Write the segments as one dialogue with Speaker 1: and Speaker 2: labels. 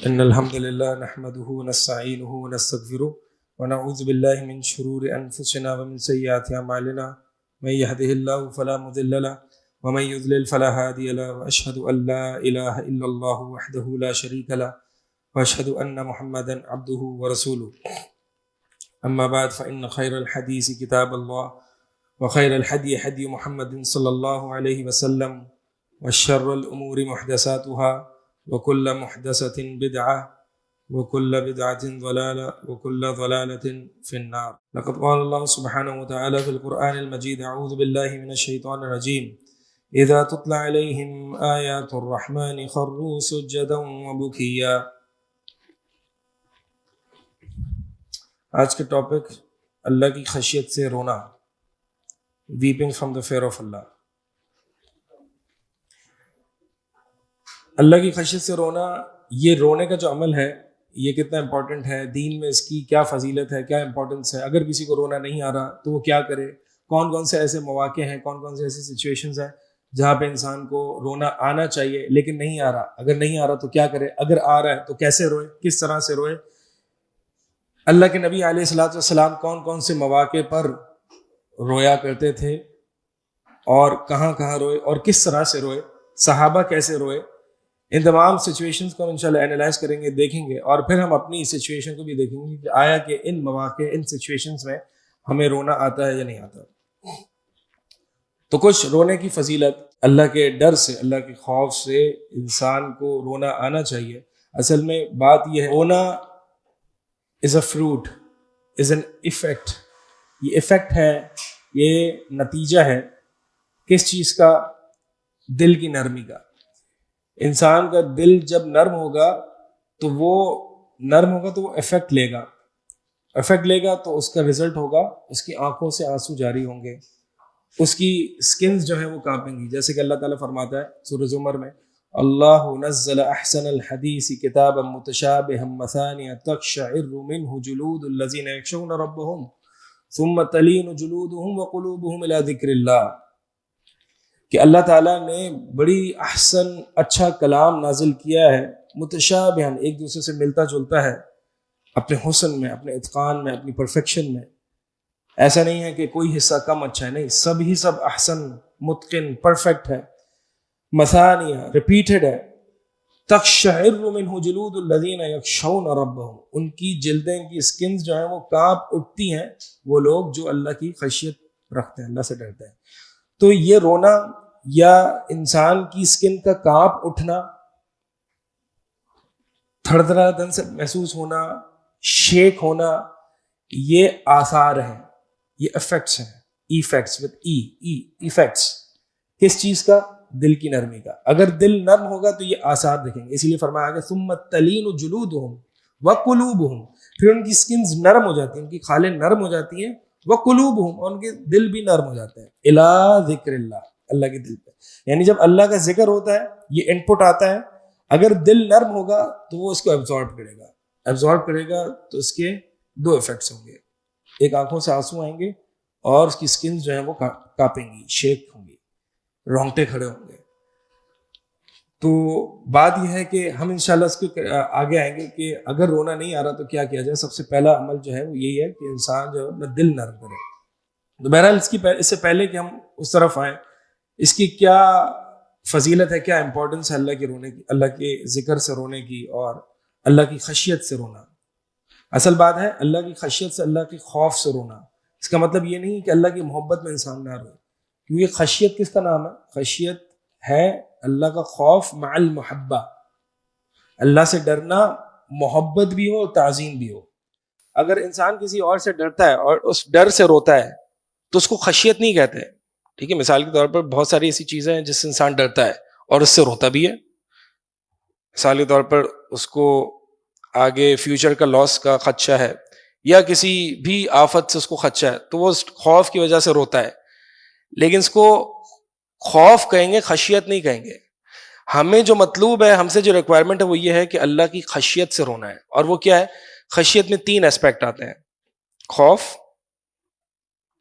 Speaker 1: إن الحمد لله نحمده ونستعينه ونستغفره ونعوذ بالله من شرور أنفسنا ومن سيئات أعمالنا من يهده الله فلا مضل له ومن يضلل فلا هادي له وأشهد أن لا إله إلا الله وحده لا شريك له وأشهد أن محمدا عبده ورسوله أما بعد فإن خير الحديث كتاب الله وخير الهدي هدي محمد صلى الله عليه وسلم وشر الأمور محدثاتها وكل محدثة بدعة وكل بدعة ضلالة وكل ضلالة في النار. لقد قال الله سبحانه وتعالى في القرآن المجيد: أعوذ بالله من الشيطان الرجيم إذا تتلى عليهم آيات الرحمن خروا سجدا وبكيا. آج کا ٹاپک اللہ کی خشیت سے رونا، weeping from the fear of Allah. اللہ کی خشیت سے رونا، یہ رونے کا جو عمل ہے یہ کتنا امپورٹنٹ ہے، دین میں اس کی کیا فضیلت ہے، کیا امپورٹنس ہے. اگر کسی کو رونا نہیں آ رہا تو وہ کیا کرے، کون کون سے ایسے مواقع ہیں، کون کون سے ایسی سچویشنز ہیں جہاں پہ انسان کو رونا آنا چاہیے لیکن نہیں آ رہا. اگر نہیں آ رہا تو کیا کرے، اگر آ رہا ہے تو کیسے روئے، کس طرح سے روئے. اللہ کے نبی علیہ الصلوۃ والسلام کون کون سے مواقع پر رویا کرتے تھے اور کہاں کہاں روئے اور کس طرح سے روئے، صحابہ کیسے روئے. ان تمام سچویشنز کو ہم انشاءاللہ اینالائز کریں گے، دیکھیں گے، اور پھر ہم اپنی سچویشن کو بھی دیکھیں گے کہ آیا کہ ان مواقع، ان سچویشنز میں ہمیں رونا آتا ہے یا نہیں آتا. تو کچھ رونے کی فضیلت، اللہ کے ڈر سے، اللہ کے خوف سے انسان کو رونا آنا چاہیے. اصل میں بات یہ ہے، رونا is a fruit, is an effect. یہ ایفیکٹ ہے، یہ نتیجہ ہے کس چیز کا؟ دل کی نرمی کا. انسان کا دل جب نرم ہوگا تو وہ افیکٹ لے گا تو اس کا رزلٹ ہوگا اس کی آنکھوں سے آنسو جاری ہوں گے، اس کی سکنز جو ہیں وہ کانپیں گی. جیسے کہ اللہ تعالیٰ فرماتا ہے سورہ زمر میں: اللہ نزل احسن الحدیث کتابا متشابہا مثانیہ تقشعر منہ جلود الذین یخشون ربہم ثم تلین جلودہم وقلوبہم الی ذکر اللہ. کہ اللہ تعالیٰ نے بڑی احسن، اچھا کلام نازل کیا ہے، متشابہن، ایک دوسرے سے ملتا جلتا ہے، اپنے حسن میں، اپنے اتقان میں، اپنی پرفیکشن میں. ایسا نہیں ہے کہ کوئی حصہ کم اچھا ہے، نہیں، سب احسن، متقن، پرفیکٹ ہے. مثانیہ، ریپیٹڈ ہے. تقشعر منہ جلود الذین یخشون ربہم، ان کی جلدیں، ان کی سکنز جو ہیں وہ کانپ اٹھتی ہیں، وہ لوگ جو اللہ کی خشیت رکھتے ہیں، اللہ سے ڈرتے ہیں. تو یہ رونا یا انسان کی سکن کا کانپ اٹھنا، تھڑتھڑاپن سے محسوس ہونا، شیک ہونا، یہ آثار ہیں، یہ افیکٹس ہیں. ایفیکٹس وتھ ایفیکٹس کس چیز کا؟ دل کی نرمی کا. اگر دل نرم ہوگا تو یہ آثار دکھیں گے. اسی لیے فرمایا کہ ثم تلین جلودہم وقلوبہم، پھر ان کی سکنز نرم ہو جاتی ہیں، ان کی کھالیں نرم ہو جاتی ہیں، وقلوبہم، اور ان کے دل بھی نرم ہو جاتے ہیں، الی ذکر اللہ، اللہ کے دل پہ. یعنی جب اللہ کا ذکر ہوتا ہے، یہ ان پٹ آتا ہے، اگر دل نرم ہوگا تو وہ اس کو ایبزارب کرے گا تو اس کے دو ایفیکٹس ہوں گے. ایک، آنکھوں سے آنسو آئیں گے، اور اس کی سکنز جو ہیں وہ کانپیں گی، شیک ہوں گی، رونگٹے کھڑے ہوں گے. تو بات یہ ہے کہ ہم انشاءاللہ اس کے آگے آئیں گے کہ اگر رونا نہیں آ رہا تو کیا کیا جائے. سب سے پہلا عمل جو ہے وہ یہی ہے کہ انسان جو ہے اپنا دل نرم کرے. تو بہرحال اس سے پہلے کہ ہم اس طرف آئیں، اس کی کیا فضیلت ہے، کیا امپورٹنس ہے اللہ کے رونے کی، اللہ کے ذکر سے رونے کی اور اللہ کی خشیت سے رونا. اصل بات ہے اللہ کی خشیت سے، اللہ کے خوف سے رونا. اس کا مطلب یہ نہیں کہ اللہ کی محبت میں انسان نہ روئے، کیونکہ خشیت کس کا نام ہے؟ خشیت ہے اللہ کا خوف مع المحبہ، اللہ سے ڈرنا، محبت بھی ہو، تعظیم بھی ہو. اگر انسان کسی اور سے ڈرتا ہے اور اس ڈر سے روتا ہے تو اس کو خشیت نہیں کہتے. ٹھیک ہے، مثال کے طور پر بہت ساری ایسی چیزیں ہیں جس سے انسان ڈرتا ہے اور اس سے روتا بھی ہے. مثال کے طور پر اس کو آگے فیوچر کا لاس کا خدشہ ہے، یا کسی بھی آفت سے اس کو خدشہ ہے، تو وہ اس خوف کی وجہ سے روتا ہے. لیکن اس کو خوف کہیں گے، خشیت نہیں کہیں گے. ہمیں جو مطلوب ہے، ہم سے جو ریکوائرمنٹ ہے وہ یہ ہے کہ اللہ کی خشیت سے رونا ہے. اور وہ کیا ہے؟ خشیت میں 3 اسپیکٹ آتے ہیں: خوف،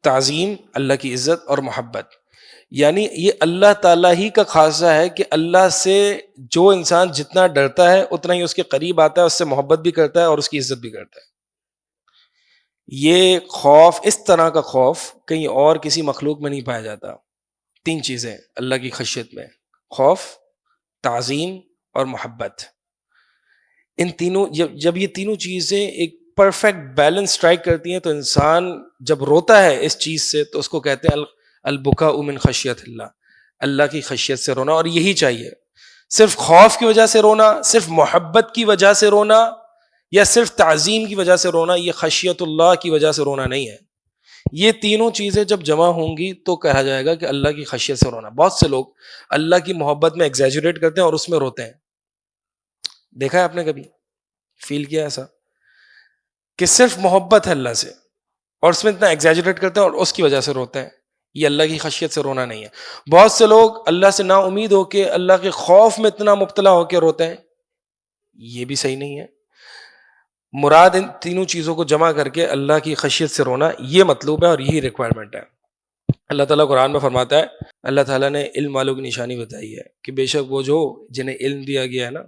Speaker 1: تعظیم، اللہ کی عزت، اور محبت.
Speaker 2: یعنی یہ اللہ تعالیٰ ہی کا خاصہ ہے کہ اللہ سے جو انسان جتنا ڈرتا ہے اتنا ہی اس کے قریب آتا ہے، اس سے محبت بھی کرتا ہے اور اس کی عزت بھی کرتا ہے. یہ خوف، اس طرح کا خوف کہیں اور کسی مخلوق میں نہیں پایا جاتا. 3 چیزیں اللہ کی خشیت میں: خوف، تعظیم اور محبت. ان تینوں جب یہ تینوں چیزیں ایک پرفیکٹ بیلنس اسٹرائک کرتی ہیں تو انسان جب روتا ہے اس چیز سے تو اس کو کہتے ہیں البکاء من خشیت اللہ، اللہ کی خشیت سے رونا. اور یہی چاہیے. صرف خوف کی وجہ سے رونا، صرف محبت کی وجہ سے رونا، یا صرف تعظیم کی وجہ سے رونا، یہ خشیت اللہ کی وجہ سے رونا نہیں ہے. یہ تینوں چیزیں جب جمع ہوں گی تو کہا جائے گا کہ اللہ کی خشیت سے رونا. بہت سے لوگ اللہ کی محبت میں ایگزیجریٹ کرتے ہیں اور اس میں روتے ہیں. دیکھا ہے آپ نے کبھی؟ فیل کیا ایسا کہ صرف محبت ہے اللہ سے اور اس میں اتنا ایگزیجریٹ کرتے ہیں اور اس کی وجہ سے روتے ہیں؟ یہ اللہ کی خشیت سے رونا نہیں ہے. بہت سے لوگ اللہ سے نا امید ہو کے اللہ کے خوف میں اتنا مبتلا ہو کے روتے ہیں. یہ بھی صحیح نہیں ہے. مراد ان تینوں چیزوں کو جمع کر کے اللہ کی خشیت سے رونا، یہ مطلوب ہے اور یہی ریکوائرمنٹ ہے. اللہ تعالیٰ قرآن میں فرماتا ہے، اللہ تعالیٰ نے علم والوں کی نشانی بتائی ہے کہ بے شک وہ جو جنہیں علم دیا گیا ہے نا،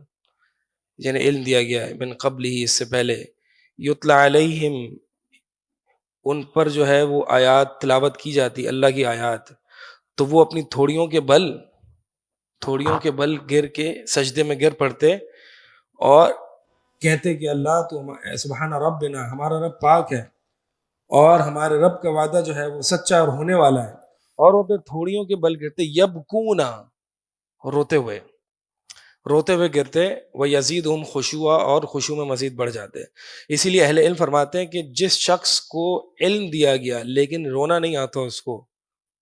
Speaker 2: جنہیں علم دیا گیا ہے من قبل ہی، اس سے پہلے، یتلا علیہم، ان پر جو ہے وہ آیات تلاوت کی جاتی، اللہ کی آیات، تو وہ اپنی تھوڑیوں کے بل گر کے سجدے میں گر پڑتے اور
Speaker 1: کہتے کہ اللہ تو سبحان ربنا، ہمارا رب پاک ہے اور ہمارے رب کا وعدہ جو ہے وہ سچا اور ہونے والا ہے.
Speaker 2: اور وہ اپنے تھوڑیوں کے بل گرتے، یبکونا، روتے ہوئے گرتے، وَيَزِيدُهُمْ خُشُوعًا، اور خشوع میں مزید بڑھ جاتے. اسی لیے اہل علم فرماتے ہیں کہ جس شخص کو علم دیا گیا لیکن رونا نہیں آتا اس کو،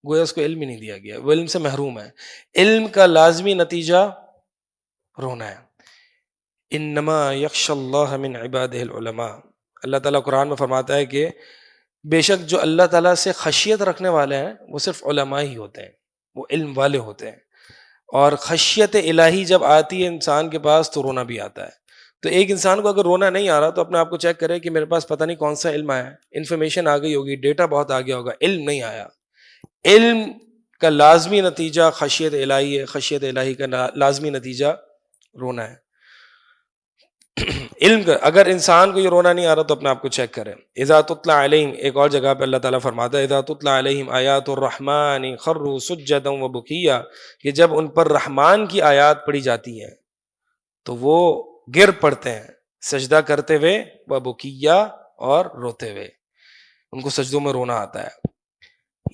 Speaker 2: گویا اس کو علم ہی نہیں دیا گیا، وہ علم سے محروم ہے. علم کا لازمی نتیجہ رونا ہے. انما یخشی اللہ من عبادہ العلماء. اللہ تعالیٰ قرآن میں فرماتا ہے کہ بے شک جو اللہ تعالیٰ سے خشیت رکھنے والے ہیں وہ صرف علماء ہی ہوتے ہیں، وہ علم والے ہوتے ہیں. اور خشیت الہی جب آتی ہے انسان کے پاس تو رونا بھی آتا ہے. تو ایک انسان کو اگر رونا نہیں آ رہا تو اپنے آپ کو چیک کرے کہ میرے پاس پتہ نہیں کون سا علم آیا ہے، انفارمیشن آ گئی ہوگی، ڈیٹا بہت آ گیا ہوگا، علم نہیں آیا. علم کا لازمی نتیجہ خشیت الہی ہے، خشیت الہی کا لازمی نتیجہ رونا ہے. علم کا اگر انسان کو یہ رونا نہیں آ رہا تو اپنے آپ کو چیک کریں. اذا تتلی علیہم، ایک اور جگہ پہ اللہ تعالیٰ فرماتا ہے اذا تتلی علیہم آیات الرحمن خروا سجدا وبکیا، کہ جب ان پر رحمان کی آیات پڑھی جاتی ہیں تو وہ گر پڑتے ہیں سجدہ کرتے ہوئے، وبکیا، اور روتے ہوئے. ان کو سجدوں میں رونا آتا ہے.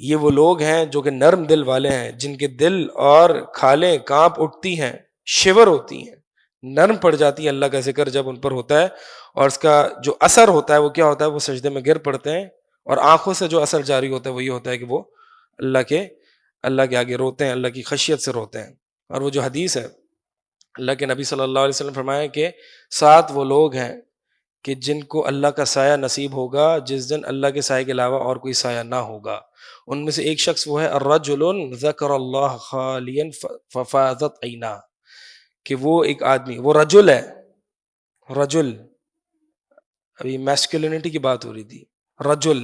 Speaker 2: یہ وہ لوگ ہیں جو کہ نرم دل والے ہیں، جن کے دل اور کھالیں کانپ اٹھتی ہیں، شیور ہوتی ہیں، نرم پڑ جاتی ہے اللہ کا ذکر جب ان پر ہوتا ہے. اور اس کا جو اثر ہوتا ہے وہ کیا ہوتا ہے؟ وہ سجدے میں گر پڑتے ہیں اور آنکھوں سے جو اثر جاری ہوتا ہے وہ یہ ہوتا ہے کہ وہ اللہ کے آگے روتے ہیں، اللہ کی خشیت سے روتے ہیں. اور وہ جو حدیث ہے، اللہ کے نبی صلی اللہ علیہ وسلم فرمایا کہ 7 وہ لوگ ہیں کہ جن کو اللہ کا سایہ نصیب ہوگا جس دن اللہ کے سائے کے علاوہ اور کوئی سایہ نہ ہوگا. ان میں سے ایک شخص وہ ہے الرجل ذکر اللہ خالیا ففاضت عیناہ، کہ وہ ایک آدمی، وہ رجل ہے، رجل، ابھی میسکولینٹی کی بات ہو رہی تھی، رجل،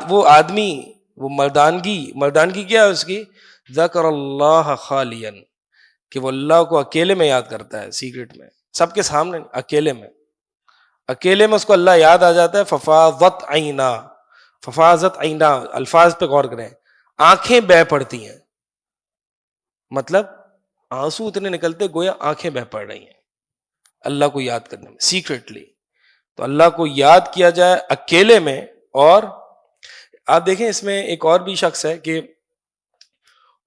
Speaker 2: وہ آدمی، وہ مردانگی کیا ہے اس کی؟ ذکر اللہ خالیا، کہ وہ اللہ کو اکیلے میں یاد کرتا ہے، سیکرٹ میں، سب کے سامنے، اکیلے میں اس کو اللہ یاد آ جاتا ہے. ففاضت عینا، الفاظ پہ غور کریں، آنکھیں بہہ پڑتی ہیں، مطلب آنسو اتنے نکلتے گویا آنکھیں بہہ پڑ رہی ہیں اللہ کو یاد کرنے میں سیکرٹلی. تو اللہ کو یاد کیا جائے اکیلے میں. اور آپ دیکھیں اس میں ایک اور بھی شخص ہے کہ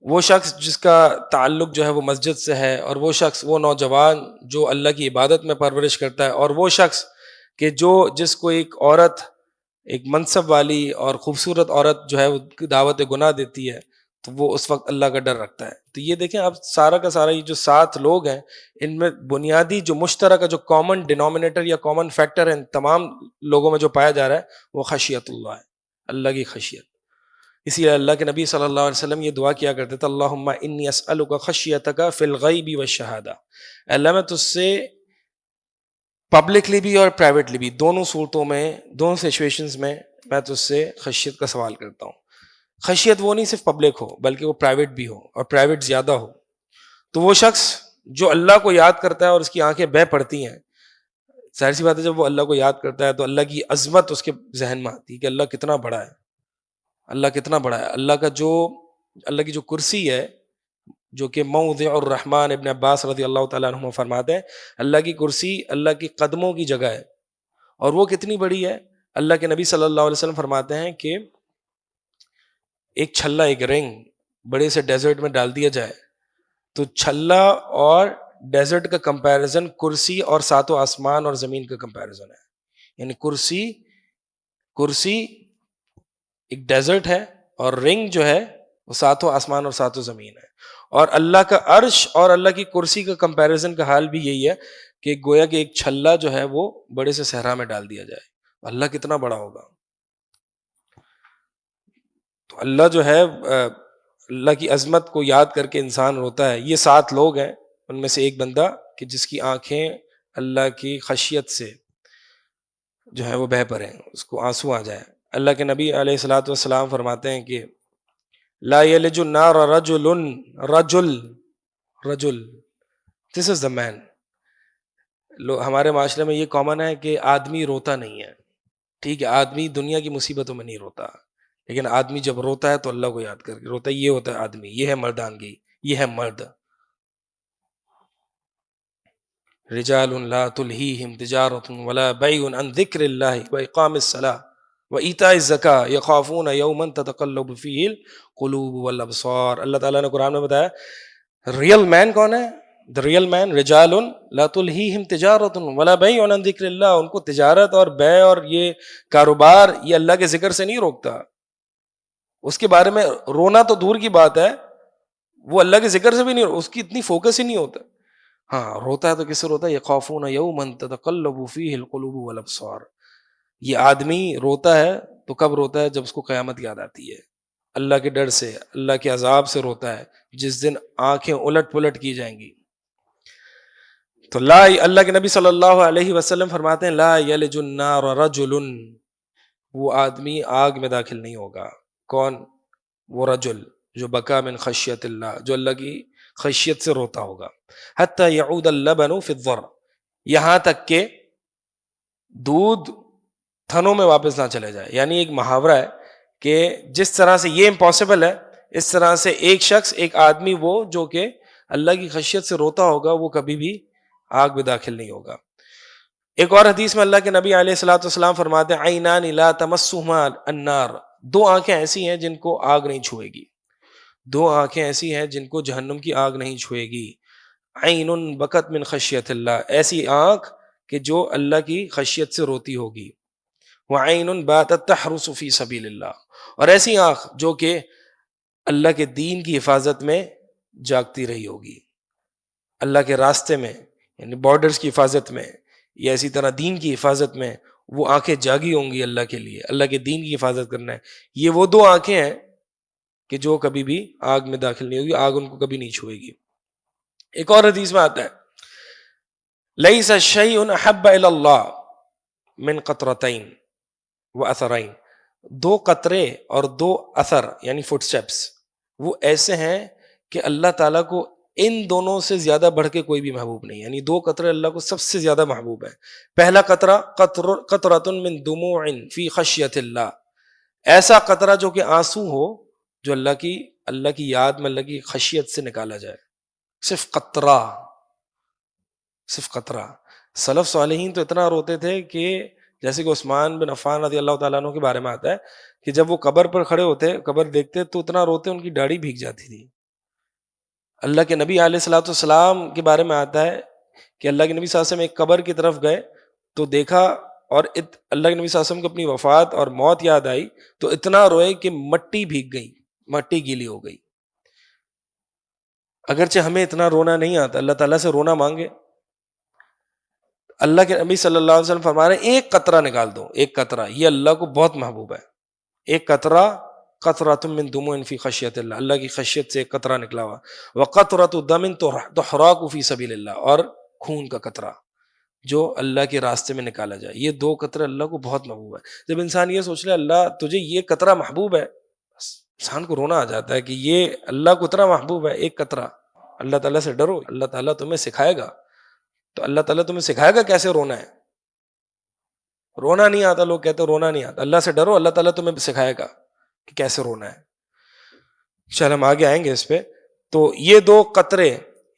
Speaker 2: وہ شخص جس کا تعلق جو ہے وہ مسجد سے ہے، اور وہ شخص، وہ نوجوان جو اللہ کی عبادت میں پرورش کرتا ہے، اور وہ شخص کہ جس کو ایک عورت، ایک منصب والی اور خوبصورت عورت جو ہے وہ دعوت گناہ دیتی ہے تو وہ اس وقت اللہ کا ڈر رکھتا ہے. تو یہ دیکھیں آپ سارا کا سارا یہ جو 7 لوگ ہیں، ان میں بنیادی جو مشترکہ جو کامن ڈینومینیٹر یا کامن فیکٹر ہے ان تمام لوگوں میں جو پایا جا رہا ہے وہ خشیت اللہ ہے، اللہ کی خشیت. اسی لیے اللہ کے نبی صلی اللہ علیہ وسلم یہ دعا کیا کرتے تھے، اللہم انی اسألک خشیتک فی الغیب والشہادہ، اللہ میں تجھ سے پبلکلی بھی اور پرائیویٹلی بھی، دونوں صورتوں میں، دونوں سچویشنز میں میں تجھ سے خشیت کا سوال کرتا ہوں. خشیت وہ نہیں صرف پبلک ہو بلکہ وہ پرائیویٹ بھی ہو اور پرائیویٹ زیادہ ہو. تو وہ شخص جو اللہ کو یاد کرتا ہے اور اس کی آنکھیں بہہ پڑتی ہیں، ظاہر سی بات ہے جب وہ اللہ کو یاد کرتا ہے تو اللہ کی عظمت اس کے ذہن میں آتی ہے کہ اللہ کتنا بڑا ہے، اللہ کتنا بڑا ہے. اللہ کی جو کرسی ہے، جو کہ موضع الرحمن، ابن عباس رضی اللہ تعالیٰ عنہ فرماتے ہیں اللہ کی کرسی اللہ کی قدموں کی جگہ ہے. اور وہ کتنی بڑی ہے؟ اللہ کے نبی صلی اللہ علیہ وسلم فرماتے ہیں کہ ایک چھلا، ایک رنگ بڑے سے ڈیزرٹ میں ڈال دیا جائے تو چھلا اور ڈیزرٹ کا کمپیریزن کرسی اور ساتوں آسمان اور زمین کا کمپیریزن ہے. یعنی کرسی ایک ڈیزرٹ ہے اور رنگ جو ہے وہ ساتوں آسمان اور ساتوں زمین ہے. اور اللہ کا عرش اور اللہ کی کرسی کا کمپیریزن کا حال بھی یہی ہے کہ گویا کہ ایک چھلا جو ہے وہ بڑے سے صحرا میں ڈال دیا جائے. اللہ کتنا بڑا ہوگا. تو اللہ جو ہے اللہ کی عظمت کو یاد کر کے انسان روتا ہے. یہ 7 لوگ ہیں، ان میں سے ایک بندہ کہ جس کی آنکھیں اللہ کی خشیت سے جو ہے وہ بہہ پڑیں، اس کو آنسو آ جائے. اللہ کے نبی علیہ الصلوۃ والسلام فرماتے ہیں کہ لا یلج النار رجل دس از دا مین. ہمارے معاشرے میں یہ کامن ہے کہ آدمی روتا نہیں ہے. ٹھیک ہے، آدمی دنیا کی مصیبتوں میں نہیں روتا، لیکن آدمی جب روتا ہے تو اللہ کو یاد کر کے روتا ہے. یہ ہوتا ہے آدمی، یہ ہے مردانگی، یہ ہے مرد. رجال لا تلہیہم تجارۃ ولا بیع عن ذکر اللہ واقام الصلاۃ وایتاء الزکاۃ یخافون یوما تتقلب فیہ القلوب والابصار. اللہ تعالیٰ نے قرآن میں بتایا ریئل مین کون ہے. دا ریئل مین رجال لا تلہیہم تجارۃ ولا بیع عن ذکر اللہ. ان کو تجارت اور بیع اور یہ کاروبار یہ اللہ کے ذکر سے نہیں روکتا. اس کے بارے میں رونا تو دور کی بات ہے، وہ اللہ کے ذکر سے بھی نہیں، اس کی اتنی فوکس ہی نہیں ہوتا. ہاں روتا ہے تو کس سے روتا ہے؟ یخافون یوما تتقلب فیہ القلوب والابصار. یہ آدمی روتا ہے تو کب روتا ہے؟ جب اس کو قیامت یاد آتی ہے. اللہ کے ڈر سے، اللہ کے عذاب سے روتا ہے، جس دن آنکھیں الٹ پلٹ کی جائیں گی. تو اللہ کے نبی صلی اللہ علیہ وسلم فرماتے ہیں لا یلج النار رجل، وہ آدمی آگ میں داخل نہیں ہوگا. کون؟ وہ رجل جو بکا من خشیت اللہ، جو اللہ کی خشیت سے روتا ہوگا. حتی یعود اللبن فی الضر، یہاں تک کہ دودھ تھنوں میں واپس نہ چلے جائے. یعنی ایک محاورہ ہے کہ جس طرح سے یہ امپاسبل ہے، اس طرح سے ایک شخص، ایک آدمی وہ جو کہ اللہ کی خشیت سے روتا ہوگا وہ کبھی بھی آگ میں داخل نہیں ہوگا. ایک اور حدیث میں اللہ کے نبی علیہ الصلوۃ والسلام فرماتے ہیں عینان لا تمسہما النار، 2 آنکھیں ایسی ہیں جن کو آگ نہیں چھوئے گی. 2 آنکھیں ایسی ہیں جن کو جہنم کی آگ نہیں چھوئے گی. عین بکت من خشیت اللہ، ایسی آنکھ کہ جو اللہ کی خشیت سے روتی ہوگی. وعین باتت تحرس فی سبیل اللہ، اور ایسی آنکھ جو کہ اللہ کے دین کی حفاظت میں جاگتی رہی ہوگی. اللہ کے راستے میں، یعنی بارڈرز کی حفاظت میں، یا اسی طرح دین کی حفاظت میں وہ آنکھیں جاگی ہوں گی اللہ کے لیے، اللہ کے دین کی حفاظت کرنا ہے. یہ وہ 2 آنکھیں ہیں کہ جو کبھی بھی آگ میں داخل نہیں ہوگی، آگ ان کو کبھی نہیں چھوئے گی. ایک اور حدیث میں آتا ہے لیس شیء احب الی اللہ من قطرتین واثرین، 2 قطرے اور 2 اثر یعنی فٹ سٹیپس وہ ایسے ہیں کہ اللہ تعالیٰ کو ان دونوں سے زیادہ بڑھ کے کوئی بھی محبوب نہیں. یعنی 2 قطرے اللہ کو سب سے زیادہ محبوب ہے. پہلا قطرہ قطرۃ من دموع فی خشیت اللہ، ایسا قطرہ جو کہ آنسو ہو، جو اللہ کی یاد میں، اللہ کی خشیت سے نکالا جائے. صرف قطرہ. سلف صالحین تو اتنا روتے تھے کہ جیسے کہ عثمان بن عفان رضی اللہ تعالیٰ عنہ کے بارے میں آتا ہے کہ جب وہ قبر پر کھڑے ہوتے، قبر دیکھتے تو اتنا روتے ان کی داڑھی بھیگ جاتی تھی. اللہ کے نبی علیہ الصلوۃ والسلام کے بارے میں آتا ہے کہ اللہ کے نبی صلی اللہ علیہ وسلم ایک قبر کی طرف گئے تو دیکھا، اور اللہ کے نبی صلی اللہ علیہ وسلم کو اپنی وفات اور موت یاد آئی تو اتنا روئے کہ مٹی بھیگ گئی، مٹی گیلی ہو گئی. اگرچہ ہمیں اتنا رونا نہیں آتا، اللہ تعالیٰ سے رونا مانگے. اللہ کے نبی صلی اللہ علیہ وسلم فرما رہے ہیں ایک قطرہ نکال دو، ایک قطرہ، یہ اللہ کو بہت محبوب ہے. ایک قطرہ قطرۃ من دموع فی خشیت اللہ، اللہ کی خشیت سے ایک قطرہ نکلا ہوا. وقطرۃ دم تحراق فی سبیل اللہ، اور خون کا قطرہ جو اللہ کے راستے میں نکالا جائے. یہ 2 قطرے اللہ کو بہت محبوب ہے. جب انسان یہ سوچ لے اللہ تجھے یہ قطرہ محبوب ہے، انسان کو رونا آ جاتا ہے کہ یہ اللہ کو اتنا محبوب ہے. ایک قطرہ. اللہ تعالیٰ سے ڈرو, اللہ تعالیٰ تمہیں سکھائے گا. تو اللہ تعالیٰ تمہیں سکھائے گا کیسے رونا ہے. رونا نہیں آتا, لوگ کہتے رونا نہیں آتا. اللہ سے ڈرو, اللہ تعالیٰ تمہیں سکھائے گا کہ کیسے رونا ہے. چل ہم آگے آئیں گے اس پہ. تو یہ دو قطرے,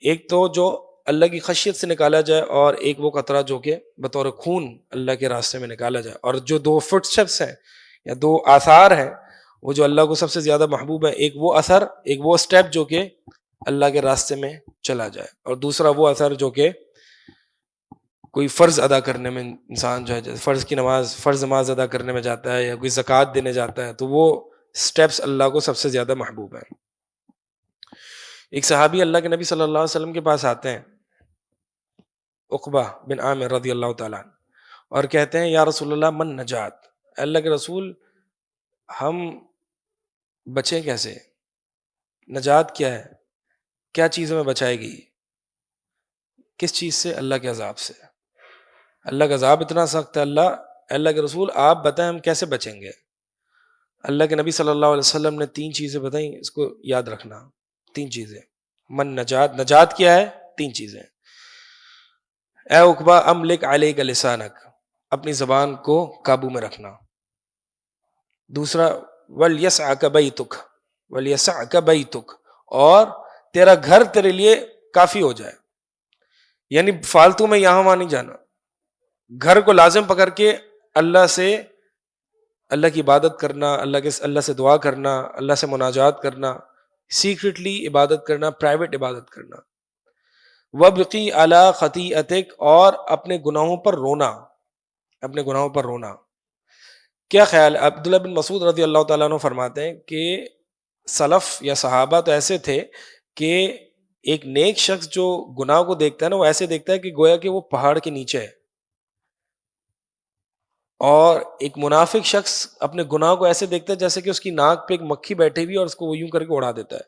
Speaker 2: ایک تو جو اللہ کی خشیت سے نکالا جائے, اور ایک وہ قطرہ جو کہ بطور خون اللہ کے راستے میں نکالا جائے. اور جو دو فٹ اسٹیپس ہیں یا دو آثار ہیں وہ جو اللہ کو سب سے زیادہ محبوب ہے, ایک وہ اثر, ایک وہ اسٹیپ جو کہ اللہ کے راستے میں چلا جائے, اور دوسرا وہ اثر جو کہ کوئی فرض ادا کرنے میں انسان جو ہے فرض نماز ادا کرنے میں جاتا ہے, یا کوئی زکوٰۃ دینے جاتا ہے, تو وہ اسٹیپس اللہ کو سب سے زیادہ محبوب ہیں. ایک صحابی اللہ کے نبی صلی اللہ علیہ وسلم کے پاس آتے ہیں, عقبہ بن عامر رضی اللہ تعالیٰ عنہ, اور کہتے ہیں یا رسول اللہ من نجات, اللہ کے رسول ہم بچیں کیسے, نجات کیا ہے, کیا چیز ہمیں بچائے گی, کس چیز سے, اللہ کے عذاب سے. اللہ کا عذاب اتنا سخت ہے, اللہ کے رسول آپ بتائیں ہم کیسے بچیں گے. اللہ کے نبی صلی اللہ علیہ وسلم نے 3 چیزیں بتائیں, اس کو یاد رکھنا. 3 چیزیں. من نجات, نجات کیا ہے, 3 چیزیں. اے عقبہ املک علیک لسانک, اپنی زبان کو قابو میں رکھنا. دوسرا ولیسعک بیتک, ولیسعک بیتک, اور تیرا گھر تیرے لیے کافی ہو جائے, یعنی فالتو میں یہاں وہاں نہیں جانا. گھر کو لازم پکڑ کے اللہ کی عبادت کرنا, اللہ سے دعا کرنا, اللہ سے مناجات کرنا, سیکرٹلی عبادت کرنا, پرائیویٹ عبادت کرنا. وابقی علی خطیئتک, اور اپنے گناہوں پر رونا, اپنے گناہوں پر رونا. کیا خیال ہے, عبداللہ بن مسعود رضی اللہ تعالیٰ عنہ فرماتے ہیں کہ سلف یا صحابہ تو ایسے تھے کہ ایک نیک شخص جو گناہ کو دیکھتا ہے نا, وہ ایسے دیکھتا ہے کہ گویا کہ وہ پہاڑ کے نیچے ہے, اور ایک منافق شخص اپنے گناہ کو ایسے دیکھتا ہے جیسے کہ اس کی ناک پہ ایک مکھی بیٹھی ہوئی اور اس کو وہ یوں کر کے اڑا دیتا ہے.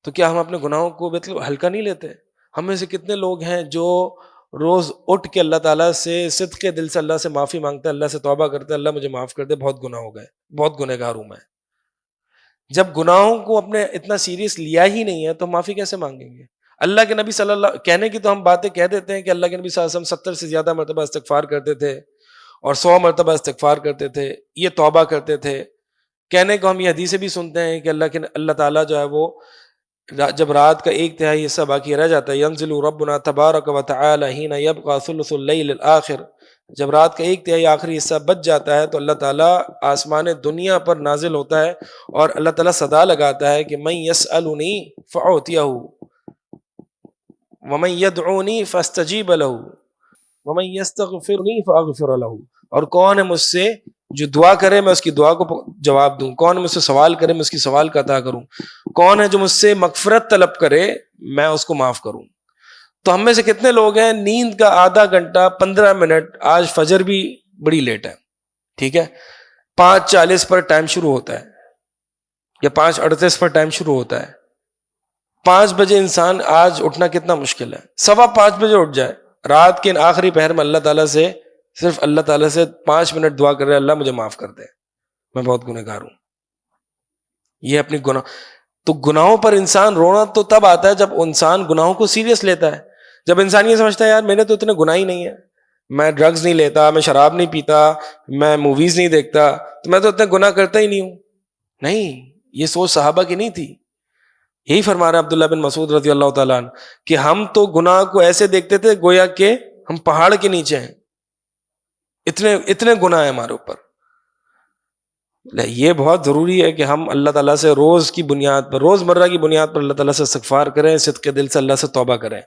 Speaker 2: تو کیا ہم اپنے گناہوں کو مطلب ہلکا نہیں لیتے؟ ہم میں سے کتنے لوگ ہیں جو روز اٹھ کے اللہ تعالیٰ سے صدق دل سے اللہ سے معافی مانگتا ہے, اللہ سے توبہ کرتا ہے, اللہ مجھے معاف کر دے, بہت گناہ ہو گئے, بہت گنہگار ہوں میں. جب گناہوں کو اپنے اتنا سیریس لیا ہی نہیں ہے تو معافی کیسے مانگیں گے؟ اللہ کے نبی صلی اللہ, کہنے کی تو ہم باتیں کہہ دیتے ہیں کہ اللہ کے نبی صلی اللہ علیہ وسلم 70 سے زیادہ مرتبہ استغفار کرتے تھے اور 100 مرتبہ استغفار کرتے تھے, یہ توبہ کرتے تھے. کہنے کو ہم یہ حدیثیں بھی سنتے ہیں کہ اللہ تعالیٰ جو ہے وہ جب رات کا 1/3 حصہ باقی رہ جاتا ہے, ینزل ربنا تبارک و تعالی حین یبقى ثلث اللیل الاخر, جب رات کا 1/3 آخری حصہ بچ جاتا ہے تو اللہ تعالیٰ آسمان دنیا پر نازل ہوتا ہے اور اللہ تعالیٰ صدا لگاتا ہے کہ من یسألنی فأعطیہ ومن یدعونی فاستجیب لہ ومن یستغفرنی فاغفر لہ, اور کون ہے مجھ سے جو دعا کرے میں اس کی دعا کو جواب دوں, کون مجھ سے سوال کرے میں اس کی سوال کا عطا کروں, کون ہے جو مجھ سے مغفرت طلب کرے میں اس کو معاف کروں. تو ہم میں سے کتنے لوگ ہیں نیند کا آدھا گھنٹہ 15 منٹ, آج فجر بھی بڑی لیٹ ہے, ٹھیک ہے, 5:40 پر ٹائم شروع ہوتا ہے یا 5:38 پر ٹائم شروع ہوتا ہے, 5 بجے انسان آج اٹھنا کتنا مشکل ہے, 5:15 بجے اٹھ جائے, رات کے آخری پہر میں اللہ تعالیٰ سے صرف اللہ تعالیٰ سے 5 منٹ دعا کر رہے, اللہ مجھے معاف کر دے, میں بہت گنہگار ہوں. یہ اپنی گناہ, تو گناہوں پر انسان رونا تو تب آتا ہے جب انسان گناہوں کو سیریس لیتا ہے. جب انسان یہ سمجھتا ہے یار میں نے تو اتنے گناہ ہی نہیں ہے, میں ڈرگز نہیں لیتا, میں شراب نہیں پیتا, میں موویز نہیں دیکھتا, تو میں تو اتنے گناہ کرتا ہی نہیں ہوں. نہیں, یہ سوچ صحابہ کی نہیں تھی. یہی فرما رہا عبداللہ بن مسعود رضی اللہ تعالیٰ عنہ کہ ہم تو گناہ کو ایسے دیکھتے تھے گویا کہ ہم پہاڑ کے نیچے ہیں, اتنے گناہ ہیں ہمارے اوپر. یہ بہت ضروری ہے کہ ہم اللہ تعالیٰ سے روز کی بنیاد پر, روز مرہ کی بنیاد پر اللہ تعالیٰ سے استغفار کریں, صدق دل سے اللہ سے توبہ کریں,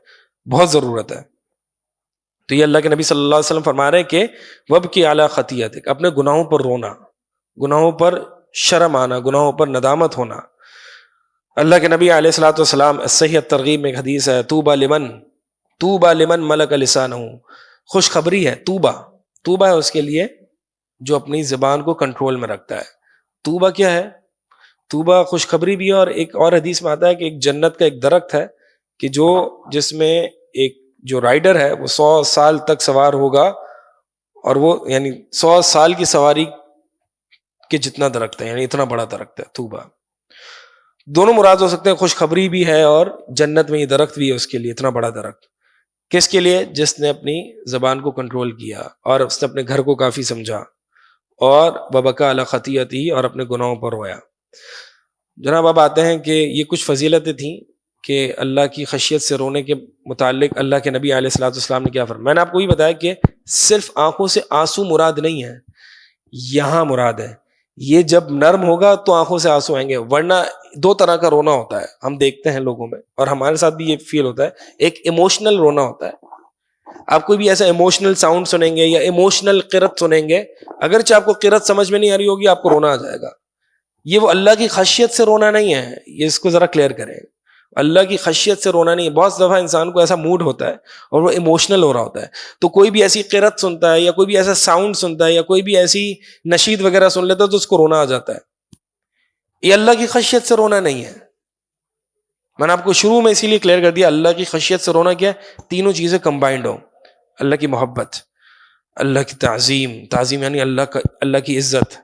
Speaker 2: بہت ضرورت ہے. تو یہ اللہ کے نبی صلی اللہ علیہ وسلم فرما رہے ہیں کہ وابکی علی خطیئتک, اپنے گناہوں پر رونا, گناہوں پر شرم آنا, گناہوں پر ندامت ہونا. اللہ کے نبی علیہ الصلوۃ والسلام صحیح ترغیب میں ایک حدیث ہے, طوبی لمن ملک لسانہ, خوشخبری ہے, طوبہ ہے اس کے لیے جو اپنی زبان کو کنٹرول میں رکھتا ہے. طوبہ کیا ہے؟ طوبہ خوشخبری بھی ہے, اور ایک اور حدیث میں آتا ہے کہ ایک جنت کا ایک درخت ہے کہ جس میں ایک جو رائڈر ہے وہ 100 سال تک سوار ہوگا, اور وہ یعنی 100 سال کی سواری کہ جتنا درخت ہے، یعنی اتنا بڑا درخت ہے طوبہ. دونوں مراد ہو سکتے ہیں، خوشخبری بھی ہے اور جنت میں یہ درخت بھی ہے اس کے لیے، اتنا بڑا درخت. کس کے لیے؟ جس نے اپنی زبان کو کنٹرول کیا اور اس نے اپنے گھر کو کافی سمجھا اور وبکا علی خطیئتہ، اور اپنے گناہوں پر رویا. جناب اب آتے ہیں کہ یہ کچھ فضیلتیں تھیں کہ اللہ کی خشیت سے رونے کے متعلق اللہ کے نبی علیہ الصلوۃ والسلام نے کیا فرمایا. میں نے آپ کو یہ بتایا کہ صرف آنکھوں سے آنسو مراد نہیں ہے، یہاں مراد ہے. یہ جب نرم ہوگا تو آنکھوں سے آنسو آئیں گے، ورنہ دو طرح کا رونا ہوتا ہے، ہم دیکھتے ہیں لوگوں میں اور ہمارے ساتھ بھی یہ فیل ہوتا ہے. ایک ایموشنل رونا ہوتا ہے. آپ کوئی بھی ایسا ایموشنل ساؤنڈ سنیں گے یا ایموشنل قرت سنیں گے، اگرچہ آپ کو قرت سمجھ میں نہیں آ رہی ہوگی، آپ کو رونا آ جائے گا. یہ وہ اللہ کی خشیت سے رونا نہیں ہے، یہ اس کو ذرا کلیئر کریں. اللہ کی خشیت سے رونا نہیں ہے. بہت دفعہ انسان کو ایسا موڈ ہوتا ہے اور وہ ایموشنل ہو رہا ہوتا ہے، تو کوئی بھی ایسی قرت سنتا ہے یا کوئی بھی ایسا ساؤنڈ سنتا ہے یا کوئی بھی ایسی نشید وغیرہ سن لیتا ہے تو اس کو رونا آ جاتا ہے. یہ اللہ کی خشیت سے رونا نہیں ہے. میں نے آپ کو شروع میں اسی لیے کلیئر کر دیا، اللہ کی خشیت سے رونا کیا ہے؟ تینوں چیزیں کمبائنڈ ہوں. اللہ کی محبت، اللہ کی تعظیم یعنی اللہ کی عزت،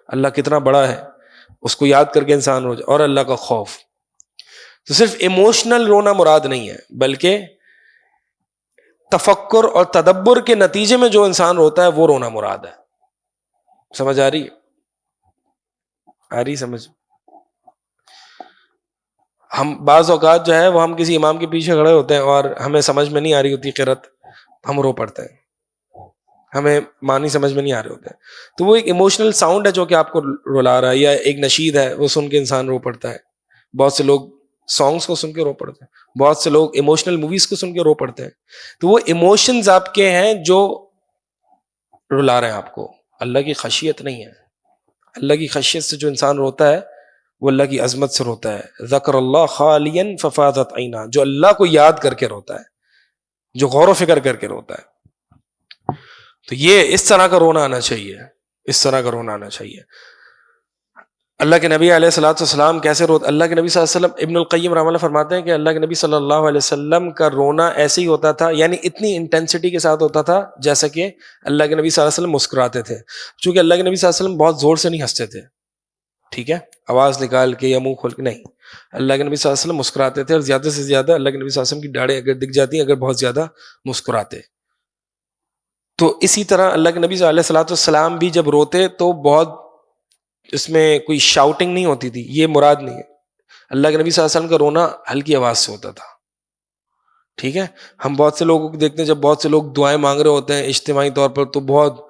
Speaker 2: اللہ کتنا بڑا ہے اس کو یاد کر کے انسان رو جائے، اور اللہ کا خوف. تو صرف ایموشنل رونا مراد نہیں ہے، بلکہ تفکر اور تدبر کے نتیجے میں جو انسان روتا ہے وہ رونا مراد ہے. سمجھ آ رہی سمجھ؟ ہم بعض اوقات جو ہے وہ ہم کسی امام کے پیچھے کھڑے ہوتے ہیں اور ہمیں سمجھ میں نہیں آ رہی ہوتی قرات، ہم رو پڑتے ہیں، ہمیں معنی سمجھ میں نہیں آ رہے ہوتے ہیں. تو وہ ایک ایموشنل ساؤنڈ ہے جو کہ آپ کو رلا رہا ہے، یا ایک نشید ہے وہ سن کے انسان رو پڑتا ہے. بہت سے لوگ سانگس کو سن کے رو پڑتے ہیں، بہت سے لوگ ایموشنل موویز کو سن کے رو پڑتے ہیں. تو وہ ایموشنز آپ کے ہیں جو رلا رہے ہیں آپ کو، اللہ کی خشیت نہیں ہے. اللہ کی خشیت سے جو انسان روتا ہے وہ اللہ کی عظمت سے روتا ہے. ذکر اللہ خالیا ففاضت عینا، جو اللہ کو یاد کر کے روتا ہے، جو غور و فکر کر کے روتا ہے. تو یہ اس طرح کا رونا آنا چاہیے، اس طرح کا رونا آنا چاہیے. اللہ کے نبی علیہ الصلوۃ والسلام کیسے روتے؟ اللہ کے نبی صلی اللہ علیہ وسلم، ابن القیم رحمہ اللہ فرماتے ہیں کہ اللہ کے نبی صلی اللہ علیہ وسلم کا رونا ایسے ہی ہوتا تھا، یعنی اتنی انٹینسٹی کے ساتھ ہوتا تھا جیسا کہ اللہ کے نبی صلی اللہ علیہ وسلم مسکراتے تھے. چونکہ اللہ کے نبی صلی اللہ علیہ وسلم بہت زور سے نہیں ہنستے تھے، ٹھیک ہے، آواز نکال کے یا منہ کھول کے نہیں. اللہ کے نبی صلی اللہ علیہ وسلم مسکراتے تھے، اور زیادہ سے زیادہ اللہ کے نبی صلی اللہ علیہ وسلم کی داڑھیں اگر دکھ جاتی ہیں اگر بہت زیادہ مسکراتے. تو اسی طرح اللہ کے نبی صلی اللہ علیہ وسلم بھی جب روتے تو بہت، اس میں کوئی شاؤٹنگ نہیں ہوتی تھی، یہ مراد نہیں ہے. اللہ کے نبی صلی اللہ علیہ وسلم کا رونا ہلکی آواز سے ہوتا تھا، ٹھیک ہے. ہم بہت سے لوگوں کو دیکھتے ہیں جب بہت سے لوگ دعائیں مانگ رہے ہوتے ہیں اجتماعی طور پر تو بہت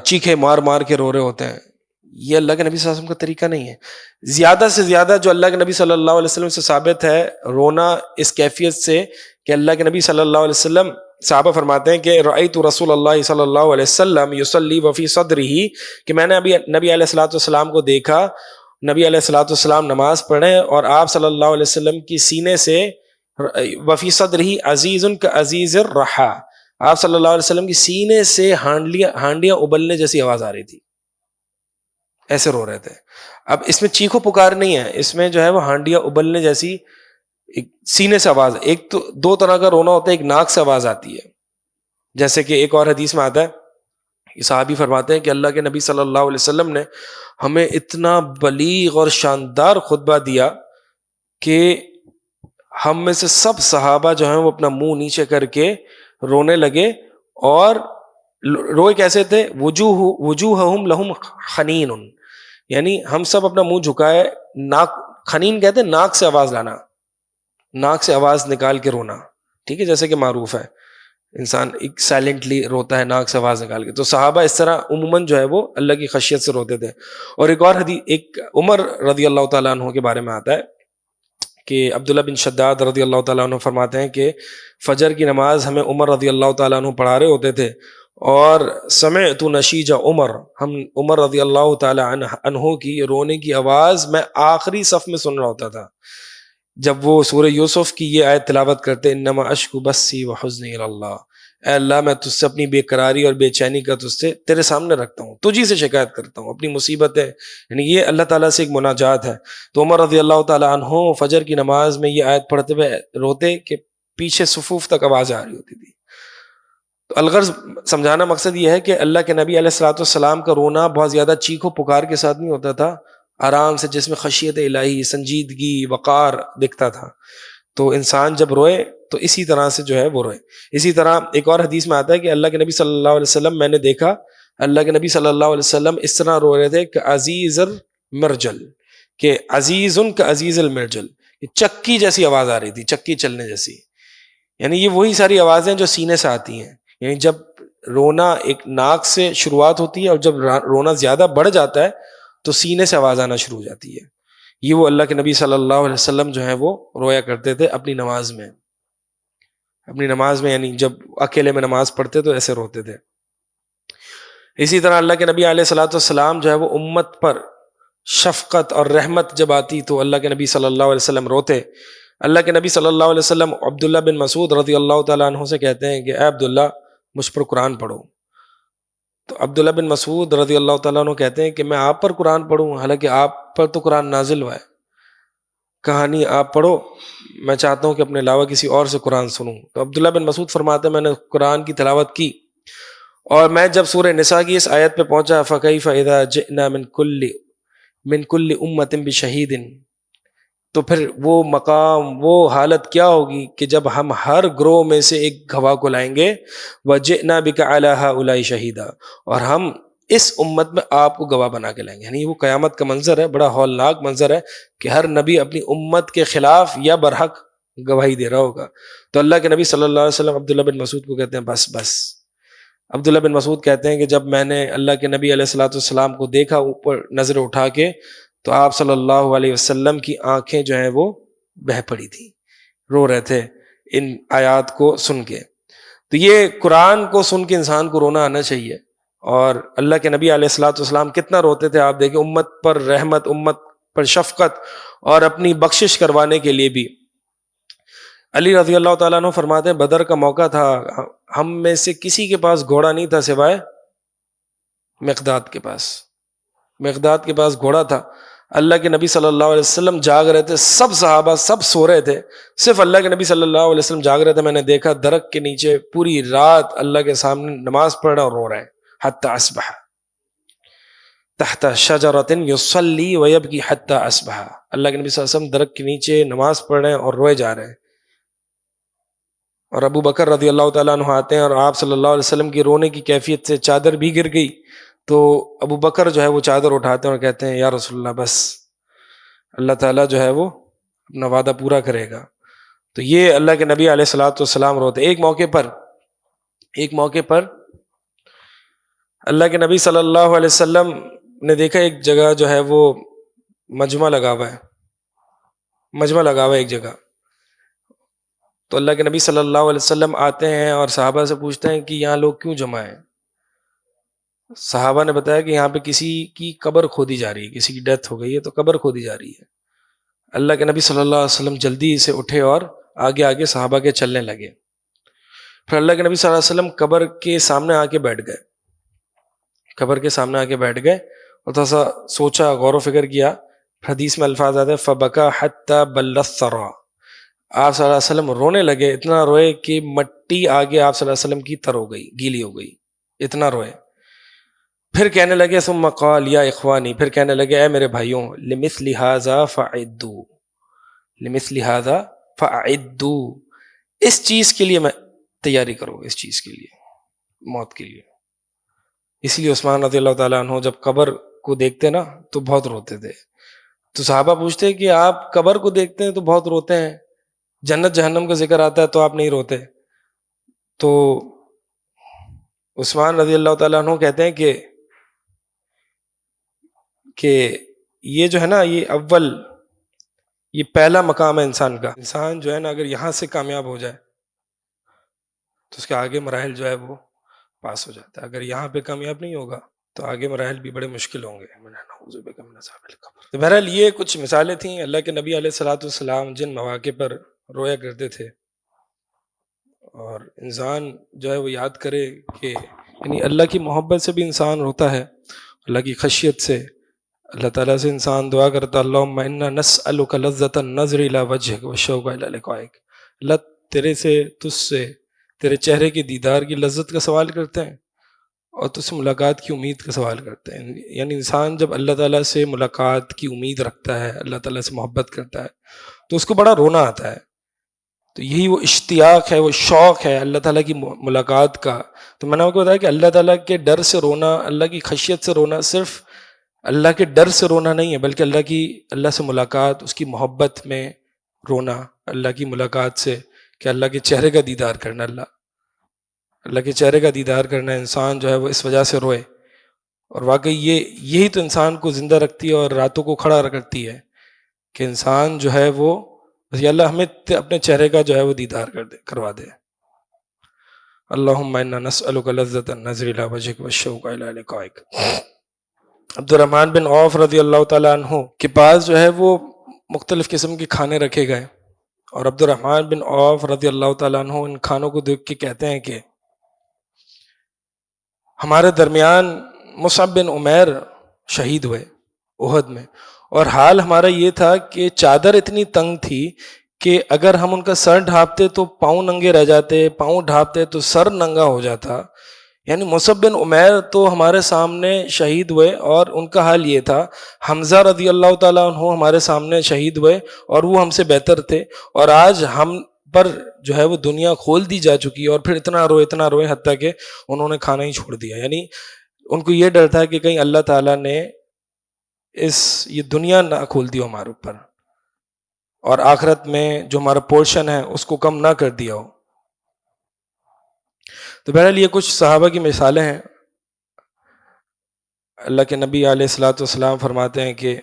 Speaker 2: چیخے مار مار کے رو رہے ہوتے ہیں. یہ اللہ کے نبی صلی اللہ علیہ وسلم کا طریقہ نہیں ہے. زیادہ سے زیادہ جو اللہ کے نبی صلی اللہ علیہ وسلم سے ثابت ہے رونا اس کیفیت سے کہ اللہ کے نبی صلی اللہ علیہ وسلم، صحابہ فرماتے ہیں کہ رأیت رسول اللہ صلی اللہ علیہ وسلم یصلی وفی صدرہ، کہ میں نے ابھی نبی علیہ الصلوۃ والسلام کو دیکھا، نبی علیہ الصلوۃ والسلام نماز پڑھیں اور آپ صلی اللہ علیہ وسلم کی سینے سے وفی صدرہ عزیز کعزیز الرحا، آپ صلی اللہ علیہ وسلم کی سینے سے ہانڈیاں ابلنے جیسی آواز آ رہی تھی، ایسے رو رہے تھے. اب اس میں چیخو پکار نہیں ہے، اس میں جو ہے وہ ہانڈیاں ابلنے جیسی ایک سینے سے آواز. ایک تو دو طرح کا رونا ہوتا ہے، ایک ناک سے آواز آتی ہے، جیسے کہ ایک اور حدیث میں آتا ہے، یہ صحابی فرماتے ہیں کہ اللہ کے نبی صلی اللہ علیہ وسلم نے ہمیں اتنا بلیغ اور شاندار خطبہ دیا کہ ہم میں سے سب صحابہ جو ہیں وہ اپنا منہ نیچے کر کے رونے لگے. اور روئے کیسے تھے؟ وجوہہم لہم خنین، یعنی ہم سب اپنا منہ جھکائے، ناک، خنین کہتے ہیں ناک سے آواز لانا، ناک سے آواز نکال کے رونا، ٹھیک ہے، جیسے کہ معروف ہے انسان ایک سائلنٹلی روتا ہے ناک سے آواز نکال کے. تو صحابہ اس طرح عموماً جو ہے وہ اللہ کی خشیت سے روتے تھے. اور ایک اور حدیث، ایک عمر رضی اللہ تعالیٰ عنہ کے بارے میں آتا ہے کہ عبداللہ بن شداد رضی اللہ تعالیٰ عنہ فرماتے ہیں کہ فجر کی نماز ہمیں عمر رضی اللہ تعالیٰ عنہ پڑھا رہے ہوتے تھے، اور سمعت نشیج عمر، ہم عمر رضی اللہ تعالیٰ عنہ کی رونے کی آواز میں آخری صف میں سن رہا ہوتا تھا جب وہ سورہ یوسف کی یہ آیت تلاوت کرتے، انما اشکو بثی وحزنی الی اللہ، اے اللہ میں تجھ سے اپنی بے قراری اور بے چینی کا تجھ سے تیرے سامنے رکھتا ہوں، تجھی سے شکایت کرتا ہوں اپنی مصیبتیں، یعنی یہ اللہ تعالیٰ سے ایک مناجات ہے. تو عمر رضی اللہ تعالیٰ عنہ فجر کی نماز میں یہ آیت پڑھتے ہوئے روتے کہ پیچھے صفوف تک آواز آ رہی ہوتی تھی. تو الغرض سمجھانا مقصد یہ ہے کہ اللہ کے نبی علیہ الصلوۃ والسلام کا رونا بہت زیادہ چیخ و پکار کے ساتھ نہیں ہوتا تھا، آرام سے، جس میں خشیت الہی، سنجیدگی، وقار دکھتا تھا. تو انسان جب روئے تو اسی طرح سے جو ہے وہ روئے. اسی طرح ایک اور حدیث میں آتا ہے کہ اللہ کے نبی صلی اللہ علیہ وسلم، میں نے دیکھا اللہ کے نبی صلی اللہ علیہ وسلم اس طرح رو رہے تھے کہ عزیز المرجل، کہ عزیز کا عزیز المرجل، چکی جیسی آواز آ رہی تھی، چکی چلنے جیسی. یعنی یہ وہی ساری آوازیں جو سینے سے آتی ہیں. یعنی جب رونا ایک ناک سے شروعات ہوتی ہے اور جب رونا زیادہ بڑھ جاتا ہے تو سینے سے آواز آنا شروع ہو جاتی ہے. یہ وہ اللہ کے نبی صلی اللہ علیہ وسلم جو ہے وہ رویا کرتے تھے اپنی نماز میں. اپنی نماز میں یعنی جب اکیلے میں نماز پڑھتے تو ایسے روتے تھے. اسی طرح اللہ کے نبی علیہ الصلوۃ والسلام جو ہے وہ امت پر شفقت اور رحمت جب آتی تو اللہ کے نبی صلی اللہ علیہ وسلم روتے. اللہ کے نبی صلی اللہ علیہ وسلم عبداللہ بن مسعود رضی اللہ تعالیٰ عنہ سے کہتے ہیں کہ اے عبداللہ مجھ پر قرآن پڑھو. تو عبداللہ بن مسعود رضی اللہ تعالیٰ عنہ کہتے ہیں کہ میں آپ پر قرآن پڑھوں، حالانکہ آپ پر تو قرآن نازل ہوا ہے. کہانی آپ پڑھو، میں چاہتا ہوں کہ اپنے علاوہ کسی اور سے قرآن سنوں. تو عبداللہ بن مسعود فرماتے ہیں میں نے قرآن کی تلاوت کی اور میں جب سورہ نساء کی اس آیت پہ پہنچا فَكَيْفَ إِذَا جِئْنَا مِن كُلِّ أُمَّةٍ بِشَهِيدٍ، تو پھر وہ مقام، وہ حالت کیا ہوگی کہ جب ہم ہر گروہ میں سے ایک گواہ کو لائیں گے. وَجِئْنَا بِكَ عَلَىٰ هَٰؤُلَاءِ شَهِيدًا، اور ہم اس امت میں آپ کو گواہ بنا کے لائیں گے. یعنی وہ قیامت کا منظر ہے، بڑا ہولناک منظر ہے کہ ہر نبی اپنی امت کے خلاف یا برحق گواہی دے رہا ہوگا. تو اللہ کے نبی صلی اللہ علیہ وسلم عبداللہ بن مسعود کو کہتے ہیں بس بس. عبداللہ بن مسعود کہتے ہیں کہ جب میں نے اللہ کے نبی علیہ الصلوۃ والسلام کو دیکھا اوپر نظر اٹھا کے تو آپ صلی اللہ علیہ وسلم کی آنکھیں جو ہیں وہ بہہ پڑی تھی، رو رہے تھے ان آیات کو سن کے. تو یہ قرآن کو سن کے انسان کو رونا آنا چاہیے. اور اللہ کے نبی علیہ الصلوۃ والسلام کتنا روتے تھے آپ دیکھیں، امت پر رحمت، امت پر شفقت اور اپنی بخشش کروانے کے لیے بھی. علی رضی اللہ تعالیٰ عنہ فرماتے ہیں بدر کا موقع تھا، ہم میں سے کسی کے پاس گھوڑا نہیں تھا سوائے مقداد کے پاس. مقداد کے پاس گھوڑا تھا. اللہ کے نبی صلی اللہ علیہ وسلم جاگ رہے تھے، سب صحابہ سب سو رہے تھے، صرف اللہ کے نبی صلی اللہ علیہ وسلم جاگ رہے تھے. میں نے دیکھا درخت کے نیچے پوری رات اللہ کے سامنے نماز پڑھ رہے اور رو رہے ہیں. حتی اصبح تحت شجرۃ یصلی ویبکی حتی اصبح. اللہ کے نبی صلی اللہ علیہ وسلم درخت کے نیچے نماز پڑھ رہے ہیں اور روئے جا رہے ہیں. اور ابو بکر رضی اللہ تعالیٰ عنہ آتے ہیں اور آپ صلی اللہ علیہ وسلم کی رونے کی کیفیت سے چادر بھی گر گئی. تو ابو بکر جو ہے وہ چادر اٹھاتے ہیں اور کہتے ہیں یا رسول اللہ بس، اللہ تعالیٰ جو ہے وہ اپنا وعدہ پورا کرے گا. تو یہ اللہ کے نبی علیہ الصلوۃ والسلام روتے. ایک موقع پر اللہ کے نبی صلی اللہ علیہ وسلم نے دیکھا ایک جگہ جو ہے وہ مجمع لگا ہوا ہے ایک جگہ. تو اللہ کے نبی صلی اللہ علیہ وسلم آتے ہیں اور صحابہ سے پوچھتے ہیں کہ یہاں لوگ کیوں جمع ہیں. صحابہ نے بتایا کہ یہاں پہ کسی کی قبر کھودی جا رہی ہے، کسی کی ڈیتھ ہو گئی ہے تو قبر کھودی جا رہی ہے. اللہ کے نبی صلی اللہ علیہ وسلم جلدی سے اٹھے اور آگے صحابہ کے چلنے لگے. پھر اللہ کے نبی صلی اللہ علیہ وسلم قبر کے سامنے آ کے بیٹھ گئے اور تھوڑا سا سوچا، غور و فکر کیا. حدیث میں الفاظ آتے ہیں فبکا حتی بل الثری. آپ صلی اللہ علیہ وسلم رونے لگے، اتنا روئے کہ مٹی آگے آپ صلی اللہ علیہ وسلم کی تر ہو گئی، گیلی ہو گئی، اتنا روئے. پھر کہنے لگے ثم قال یا اخوانی، پھر کہنے لگے اے میرے بھائیوں، لمثل ھذا فاعدوا، اس چیز کے لیے میں تیاری کرو، اس چیز کے لیے، موت کے لیے. اس لیے عثمان رضی اللہ تعالیٰ عنہ جب قبر کو دیکھتے نا تو بہت روتے تھے. تو صحابہ پوچھتے کہ آپ قبر کو دیکھتے ہیں تو بہت روتے ہیں، جنت جہنم کا ذکر آتا ہے تو آپ نہیں روتے. تو عثمان رضی اللہ تعالیٰ عنہ کہتے ہیں کہ یہ جو ہے نا، یہ پہلا مقام ہے انسان کا. انسان جو ہے نا اگر یہاں سے کامیاب ہو جائے تو اس کے آگے مراحل جو ہے وہ پاس ہو جاتا ہے. اگر یہاں پہ کامیاب نہیں ہوگا تو آگے مراحل بھی بڑے مشکل ہوں گے. تو بہرحال یہ کچھ مثالیں تھیں. اللہ کے نبی علیہ الصلوۃ والسلام جن مواقع پر رویا کرتے تھے، اور انسان جو ہے وہ یاد کرے کہ یعنی اللہ کی محبت سے بھی انسان روتا ہے، اللہ کی خشیت سے. اللہ تعالیٰ سے انسان دعا کرتا اللہم انا نسألک لذۃ النظر الی وجہک والشوق الی لقائک. اللہ تیرے سے، تجھ سے تیرے چہرے کے دیدار کی لذت کا سوال کرتے ہیں اور تجھ سے ملاقات کی امید کا سوال کرتے ہیں. یعنی انسان جب اللہ تعالیٰ سے ملاقات کی امید رکھتا ہے، اللہ تعالیٰ سے محبت کرتا ہے، تو اس کو بڑا رونا آتا ہے. تو یہی وہ اشتیاق ہے، وہ شوق ہے اللہ تعالیٰ کی ملاقات کا. تو میں نے آپ کو بتایا کہ اللہ تعالیٰ کے ڈر سے رونا، اللہ کی خشیت سے رونا صرف اللہ کے ڈر سے رونا نہیں ہے، بلکہ اللہ سے ملاقات، اس کی محبت میں رونا، اللہ کی ملاقات سے کہ اللہ کے چہرے کا دیدار کرنا، اللہ کے چہرے کا دیدار کرنا. انسان جو ہے وہ اس وجہ سے روئے. اور واقعی یہی تو انسان کو زندہ رکھتی ہے اور راتوں کو کھڑا کرتی ہے کہ انسان جو ہے وہ یا اللہ ہمیں اپنے چہرے کا جو ہے وہ دیدار کروا دے. اللہم انا نسألک لذۃ النظر الی وجہک والشوق الی لقائک. عبد الرحمن بن عوف رضی اللہ تعالیٰ عنہ کے پاس جو ہے وہ مختلف قسم کے کھانے رکھے گئے، اور عبد الرحمن بن عوف رضی اللہ تعالیٰ عنہ ان کھانوں کو دیکھ کے کہتے ہیں کہ ہمارے درمیان مصعب بن عمیر شہید ہوئے احد میں، اور حال ہمارا یہ تھا کہ چادر اتنی تنگ تھی کہ اگر ہم ان کا سر ڈھانپتے تو پاؤں ننگے رہ جاتے، پاؤں ڈھانپتے تو سر ننگا ہو جاتا. یعنی مصعب بن عمیر تو ہمارے سامنے شہید ہوئے، اور ان کا حال یہ تھا. حمزہ رضی اللہ تعالیٰ عنہ ہمارے سامنے شہید ہوئے اور وہ ہم سے بہتر تھے، اور آج ہم پر جو ہے وہ دنیا کھول دی جا چکی ہے، اور پھر اتنا روئے حتیٰ کہ انہوں نے کھانا ہی چھوڑ دیا. یعنی ان کو یہ ڈر تھا کہ کہیں اللہ تعالیٰ نے یہ دنیا نہ کھول دی ہو ہمارے اوپر، اور آخرت میں جو ہمارا پورشن ہے اس کو کم نہ کر دیا ہو. تو بہرحال یہ کچھ صحابہ کی مثالیں ہیں. اللہ کے نبی علیہ الصلوۃ والسلام فرماتے ہیں کہ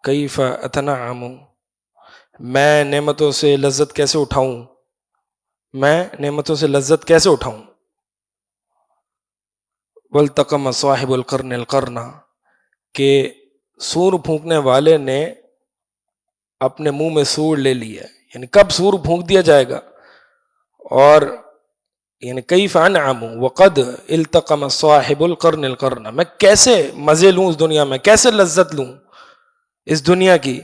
Speaker 2: کیف اتنعم، میں نعمتوں سے لذت کیسے اٹھاؤں، میں نعمتوں سے لذت کیسے اٹھاؤں. والتقم صاحب القرن القرن، کہ سور پھونکنے والے نے اپنے منہ میں سور لے لی ہے. یعنی کب سور پھونک دیا جائے گا. اور یعنی کیف انعم وقد التقم صاحب القرن القرن، میں کیسے مزے لوں اس دنیا میں، کیسے لذت لوں اس دنیا کی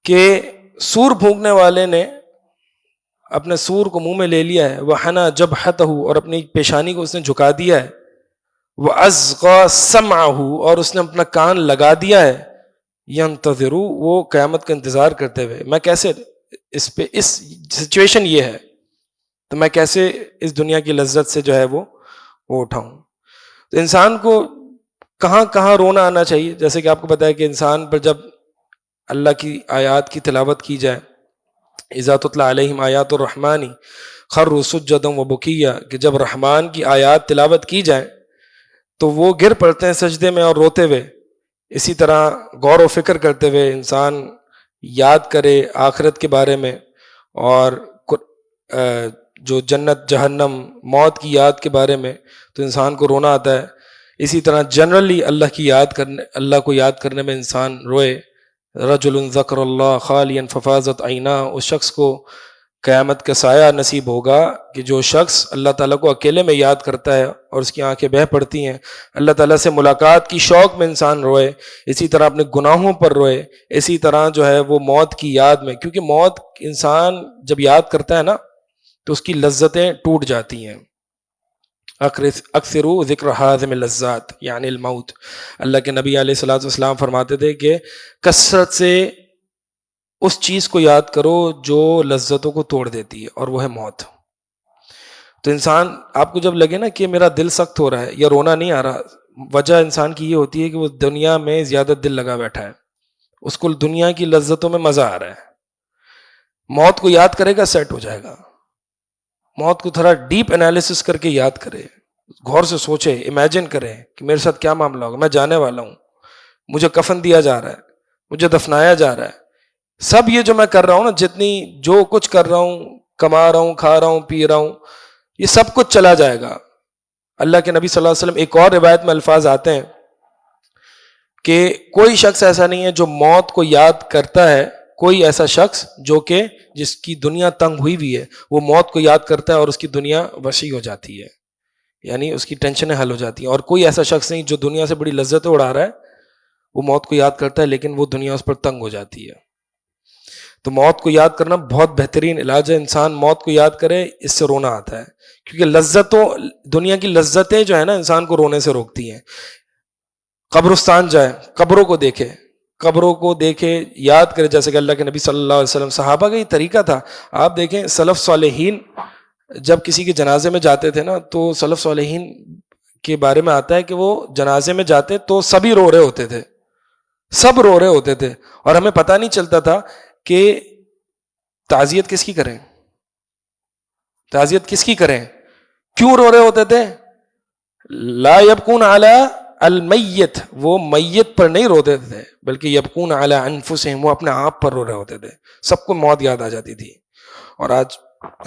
Speaker 2: کہ سور پھونکنے والے نے اپنے سور کو منہ میں لے لیا ہے. وحنا جبہتہ، اور اپنی پیشانی کو اس نے جھکا دیا ہے. وَأَصْغَى سَمْعَهُ، اور اس نے اپنا کان لگا دیا ہے. يَنْتَظِرُ، وہ قیامت کا انتظار کرتے ہوئے. میں کیسے اس سچویشن یہ ہے تو میں کیسے اس دنیا کی لذت سے جو ہے وہ اٹھاؤں. تو انسان کو کہاں کہاں رونا آنا چاہیے. جیسے کہ آپ کو پتا ہے کہ انسان پر جب اللہ کی آیات کی تلاوت کی جائے، اذا تتلی علیہم آیات الرحمن خروا سجدا وبکیا، کہ جب رحمان کی آیات تلاوت کی جائیں تو وہ گر پڑتے ہیں سجدے میں اور روتے ہوئے. اسی طرح غور و فکر کرتے ہوئے انسان یاد کرے آخرت کے بارے میں، اور جو جنت جہنم موت کی یاد کے بارے میں، تو انسان کو رونا آتا ہے. اسی طرح جنرلی اللہ کو یاد کرنے میں انسان روئے. رجل ذکر اللہ خالیا ففاضت عیناہ، اس شخص کو قیامت کا سایہ نصیب ہوگا کہ جو شخص اللہ تعالیٰ کو اکیلے میں یاد کرتا ہے اور اس کی آنکھیں بہہ پڑتی ہیں. اللہ تعالیٰ سے ملاقات کی شوق میں انسان روئے. اسی طرح اپنے گناہوں پر روئے. اسی طرح جو ہے وہ موت کی یاد میں، کیونکہ موت انسان جب یاد کرتا ہے نا تو اس کی لذتیں ٹوٹ جاتی ہیں. اکثروا ذکر ہاضم اللذات یعنی الموت. اللہ کے نبی علیہ الصلوۃ والسلام فرماتے تھے کہ کثرت سے اس چیز کو یاد کرو جو لذتوں کو توڑ دیتی ہے، اور وہ ہے موت. تو انسان، آپ کو جب لگے نا کہ میرا دل سخت ہو رہا ہے یا رونا نہیں آ رہا، وجہ انسان کی یہ ہوتی ہے کہ وہ دنیا میں زیادہ دل لگا بیٹھا ہے، اس کو دنیا کی لذتوں میں مزہ آ رہا ہے. موت کو یاد کرے گا سیٹ ہو جائے گا. موت کو تھوڑا ڈیپ انالیسس کر کے یاد کرے، غور سے سوچے، امیجن کرے کہ میرے ساتھ کیا معاملہ ہوگا. میں جانے والا ہوں، مجھے کفن دیا جا رہا ہے، مجھے دفنایا جا رہا ہے. سب یہ جو میں کر رہا ہوں نا، جو کچھ کر رہا ہوں، کما رہا ہوں، کھا رہا ہوں، پی رہا ہوں، یہ سب کچھ چلا جائے گا. اللہ کے نبی صلی اللہ علیہ وسلم ایک اور روایت میں الفاظ آتے ہیں کہ کوئی شخص ایسا نہیں ہے جو موت کو یاد کرتا ہے، کوئی ایسا شخص جو کہ جس کی دنیا تنگ ہوئی ہوئی ہے، وہ موت کو یاد کرتا ہے اور اس کی دنیا وسیع ہو جاتی ہے، یعنی اس کی ٹینشنیں حل ہو جاتی ہیں. اور کوئی ایسا شخص نہیں جو دنیا سے بڑی لذتیں اڑا رہا ہے، وہ موت کو یاد کرتا ہے لیکن وہ دنیا اس پر تنگ ہو جاتی ہے. تو موت کو یاد کرنا بہت بہترین علاج ہے. انسان موت کو یاد کرے, اس سے رونا آتا ہے, کیونکہ لذتوں, دنیا کی لذتیں جو ہے نا انسان کو رونے سے روکتی ہیں. قبرستان جائے, قبروں کو دیکھے, قبروں کو دیکھے, یاد کرے, جیسے کہ اللہ کے نبی صلی اللہ علیہ وسلم, صحابہ کا یہ طریقہ تھا. آپ دیکھیں سلف صالحین جب کسی کے جنازے میں جاتے تھے نا, تو سلف صالحین کے بارے میں آتا ہے کہ وہ جنازے میں جاتے تو سبھی رو رہے ہوتے تھے, سب رو رہے ہوتے تھے, اور ہمیں پتہ نہیں چلتا تھا کہ تعزیت کس کی کریں, تعزیت کس کی کریں, کیوں رو رہے ہوتے تھے. لا یبکون علی المیت, وہ میت پر نہیں روتے تھے, بلکہ یبکون علی انفسہم, وہ اپنے آپ پر رو رہے ہوتے تھے. سب کو موت یاد آ جاتی تھی. اور آج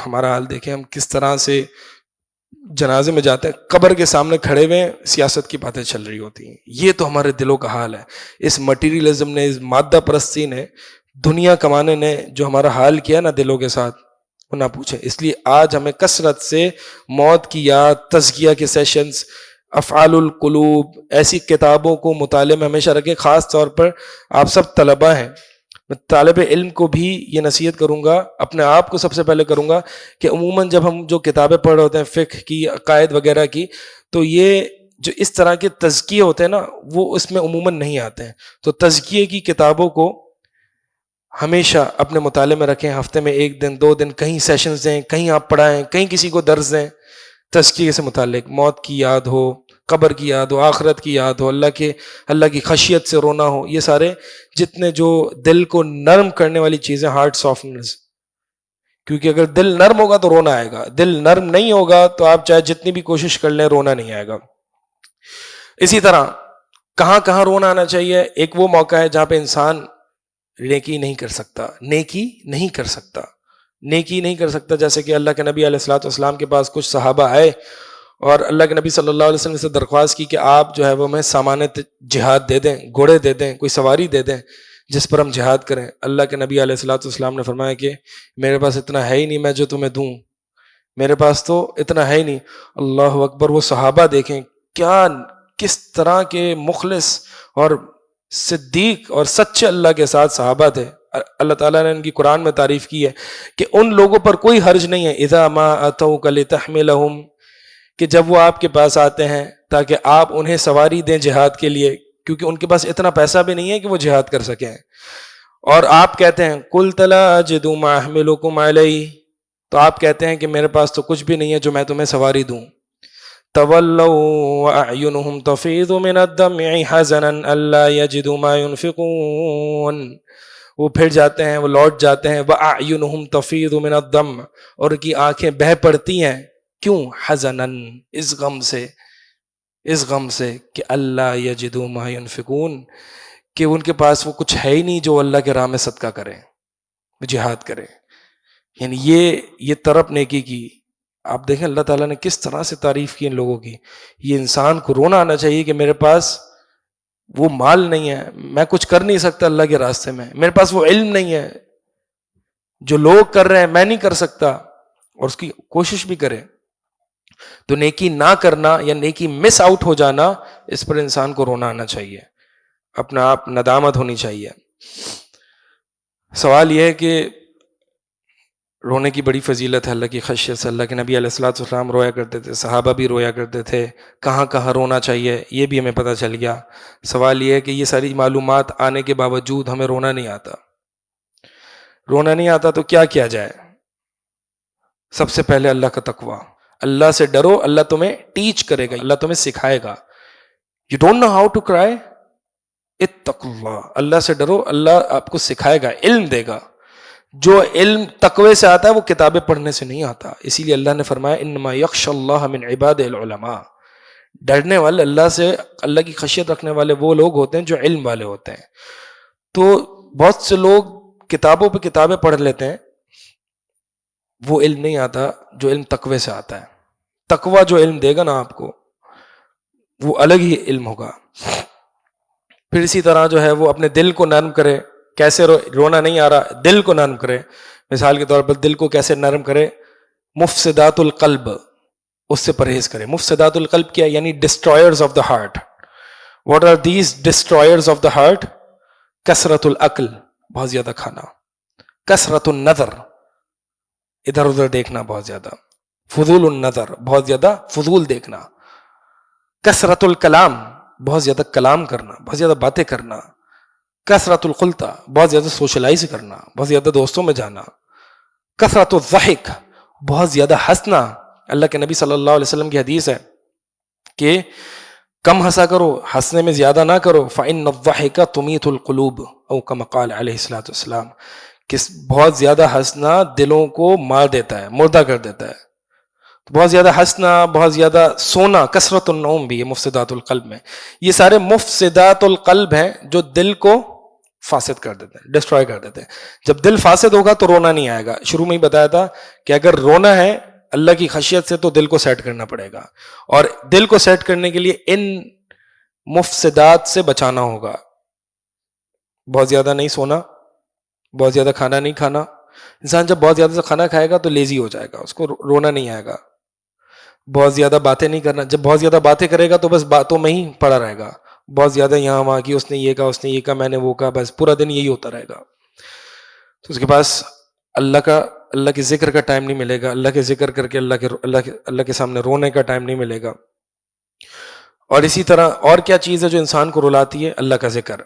Speaker 2: ہمارا حال دیکھیں, ہم کس طرح سے جنازے میں جاتے ہیں, قبر کے سامنے کھڑے ہوئے سیاست کی باتیں چل رہی ہوتی ہیں. یہ تو ہمارے دلوں کا حال ہے. اس مٹیریلزم نے, اس مادہ پرستی نے, دنیا کمانے نے جو ہمارا حال کیا نا دلوں کے ساتھ, وہ نہ پوچھیں. اس لیے آج ہمیں کثرت سے موت کی یاد, تزکیہ کے سیشنز, افعال القلوب, ایسی کتابوں کو مطالعے میں ہمیشہ رکھیں. خاص طور پر آپ سب طلباء ہیں, میں طالب علم کو بھی یہ نصیحت کروں گا, اپنے آپ کو سب سے پہلے کروں گا, کہ عموماً جب ہم جو کتابیں پڑھ رہے ہوتے ہیں فقہ کی, عقائد وغیرہ کی, تو یہ جو اس طرح کے تزکیے ہوتے ہیں نا, وہ اس میں عموماً نہیں آتے ہیں. تو تزکیے کی کتابوں کو ہمیشہ اپنے مطالعے میں رکھیں. ہفتے میں 1 دن 2 دن کہیں سیشنز دیں, کہیں آپ پڑھائیں, کہیں کسی کو درس دیں. تزکیے سے متعلق موت کی یاد ہو, قبر کی یاد ہو, آخرت کی یاد ہو, اللہ کی خشیت سے رونا ہو. یہ سارے جتنے جو دل کو نرم کرنے والی چیزیں, ہارٹ سافٹنرز, کیونکہ اگر دل نرم ہوگا تو رونا آئے گا, دل نرم نہیں ہوگا تو آپ چاہے جتنی بھی کوشش کر لیں رونا نہیں آئے گا. اسی طرح کہاں کہاں رونا آنا چاہیے. ایک وہ موقع ہے جہاں پہ انسان نیکی نہیں کر سکتا, نیکی نہیں کر سکتا, نیکی نہیں کر سکتا. جیسے کہ اللہ کے نبی علیہ الصلوۃ والسلام کے پاس کچھ صحابہ آئے اور اللہ کے نبی صلی اللہ علیہ وسلم سے درخواست کی کہ آپ جو ہے وہ ہمیں سامان جہاد دے دیں, گھوڑے دے دیں, کوئی سواری دے دیں جس پر ہم جہاد کریں. اللہ کے نبی علیہ الصلوۃ والسلام نے فرمایا کہ میرے پاس اتنا ہے ہی نہیں میں جو تمہیں دوں, میرے پاس تو اتنا ہے ہی نہیں. اللہ اکبر. وہ صحابہ دیکھیں کیا, کس طرح کے مخلص اور صدیق اور سچے اللہ کے ساتھ صحابہ تھے. اللہ تعالیٰ نے ان کی قرآن میں تعریف کی ہے کہ ان لوگوں پر کوئی حرج نہیں ہے. اذا ما اتوک لتحملہم, کہ جب وہ آپ کے پاس آتے ہیں تاکہ آپ انہیں سواری دیں جہاد کے لیے, کیونکہ ان کے پاس اتنا پیسہ بھی نہیں ہے کہ وہ جہاد کر سکیں, اور آپ کہتے ہیں قلت لا اجد ما احملکم علیہ, تو آپ کہتے ہیں کہ میرے پاس تو کچھ بھی نہیں ہے جو میں تمہیں سواری دوں. تولوا واعینہم تفیض من الدمع حزنا الا یجدوا ما ينفقون, وہ پھر جاتے ہیں, وہ لوٹ جاتے ہیں. واعینہم تفیض من الدمع, اور ان کی آنکھیں بہہ پڑتی ہیں. کیوں؟ حزنا, اس غم سے, اس غم سے کہ اللہ یجدوا ما ينفقون, کہ ان کے پاس وہ کچھ ہے ہی نہیں جو اللہ کے راہ میں صدقہ کریں, جہاد کریں. یعنی یہ طرف نیکی کی. آپ دیکھیں اللہ تعالیٰ نے کس طرح سے تعریف کی ان لوگوں کی. یہ انسان کو رونا آنا چاہیے کہ میرے پاس وہ مال نہیں ہے, میں کچھ کر نہیں سکتا اللہ کے راستے میں, میرے پاس وہ علم نہیں ہے جو لوگ کر رہے ہیں, میں نہیں کر سکتا, اور اس کی کوشش بھی کرے. تو نیکی نہ کرنا یا نیکی مس آؤٹ ہو جانا, اس پر انسان کو رونا آنا چاہیے, اپنا آپ ندامت ہونی چاہیے. سوال یہ ہے کہ رونے کی بڑی فضیلت ہے اللہ کی خشیت سے. اللہ کے نبی علیہ الصلوۃ والسلام رویا کرتے تھے, صحابہ بھی رویا کرتے تھے. کہاں کہاں رونا چاہیے یہ بھی ہمیں پتہ چل گیا. سوال یہ ہے کہ یہ ساری معلومات آنے کے باوجود ہمیں رونا نہیں آتا. رونا نہیں آتا تو کیا کیا جائے؟ سب سے پہلے اللہ کا تقویٰ, اللہ سے ڈرو, اللہ تمہیں ٹیچ کرے گا, اللہ تمہیں سکھائے گا. You don't know how to cry, اتقوا اللہ, اللہ سے ڈرو, اللہ آپ کو سکھائے گا, علم دے گا. جو علم تقوی سے آتا ہے وہ کتابیں پڑھنے سے نہیں آتا. اسی لیے اللہ نے فرمایا انما یخشى اللہ من عباد العلماء, ڈرنے والے اللہ سے, اللہ کی خشیت رکھنے والے وہ لوگ ہوتے ہیں جو علم والے ہوتے ہیں. تو بہت سے لوگ کتابوں پہ کتابیں پڑھ لیتے ہیں, وہ علم نہیں آتا جو علم تقوی سے آتا ہے. تقوی جو علم دے گا نا آپ کو, وہ الگ ہی علم ہوگا. پھر اسی طرح جو ہے وہ اپنے دل کو نرم کرے. کیسے رونا نہیں آ رہا, دل کو نرم کرے. مثال کے طور پر دل کو کیسے نرم کرے؟ مفسدات القلب, اس سے پرہیز کرے. مفسدات القلب کیا؟ یعنی destroyers of the heart. What are these destroyers of the heart? کثرت العقل, بہت زیادہ کھانا, کثرت النظر، ادھر ادھر دیکھنا بہت زیادہ، فضول النظر، بہت زیادہ فضول دیکھنا، کثرت الکلام، بہت زیادہ کلام کرنا، بہت زیادہ باتیں کرنا، کثرت الخلطہ، بہت زیادہ سوشلائز کرنا، بہت زیادہ دوستوں میں جانا، کثرت الضحک، بہت زیادہ ہنسنا. اللہ کے نبی صلی اللہ علیہ وسلم کی حدیث ہے کہ کم ہنسا کرو، ہنسنے میں زیادہ نہ کرو. فَإِنَّ الضَّحِكَ تُمِيتُ الْقُلُوبَ او كما قال علیہ الصلوۃ والسلام، کہ بہت زیادہ ہنسنا دلوں کو مار دیتا ہے، مردہ کر دیتا ہے. بہت زیادہ ہنسنا، بہت زیادہ سونا، کثرت النوم بھی یہ مفسدات القلب میں. یہ سارے مفسدات القلب ہیں جو دل کو فاسد کر دیتے ہیں، ڈسٹروائے کر دیتے ہیں. جب دل فاسد ہوگا تو رونا نہیں آئے گا. شروع میں ہی بتایا تھا کہ اگر رونا ہے اللہ کی خشیت سے تو دل کو سیٹ کرنا پڑے گا، اور دل کو سیٹ کرنے کے لیے ان مفسدات سے بچانا ہوگا. بہت زیادہ نہیں سونا، بہت زیادہ کھانا نہیں کھانا. انسان جب بہت زیادہ کھانا کھائے گا تو لیزی ہو جائے گا، اس کو رونا نہیں آئے گا. بہت زیادہ باتیں نہیں کرنا، جب بہت زیادہ باتیں کرے گا تو بس باتوں میں ہی پڑا رہے گا. بہت زیادہ یہاں وہاں کی، اس نے یہ کہا، اس نے یہ کہا، میں نے وہ کہا، بس پورا دن یہی ہوتا رہے گا. تو اس کے پاس اللہ کے ذکر کا ٹائم نہیں ملے گا، اللہ کے ذکر کر کے اللہ کے سامنے رونے کا ٹائم نہیں ملے گا. اور اسی طرح اور کیا چیز ہے جو انسان کو رلاتی ہے؟ اللہ کا ذکر.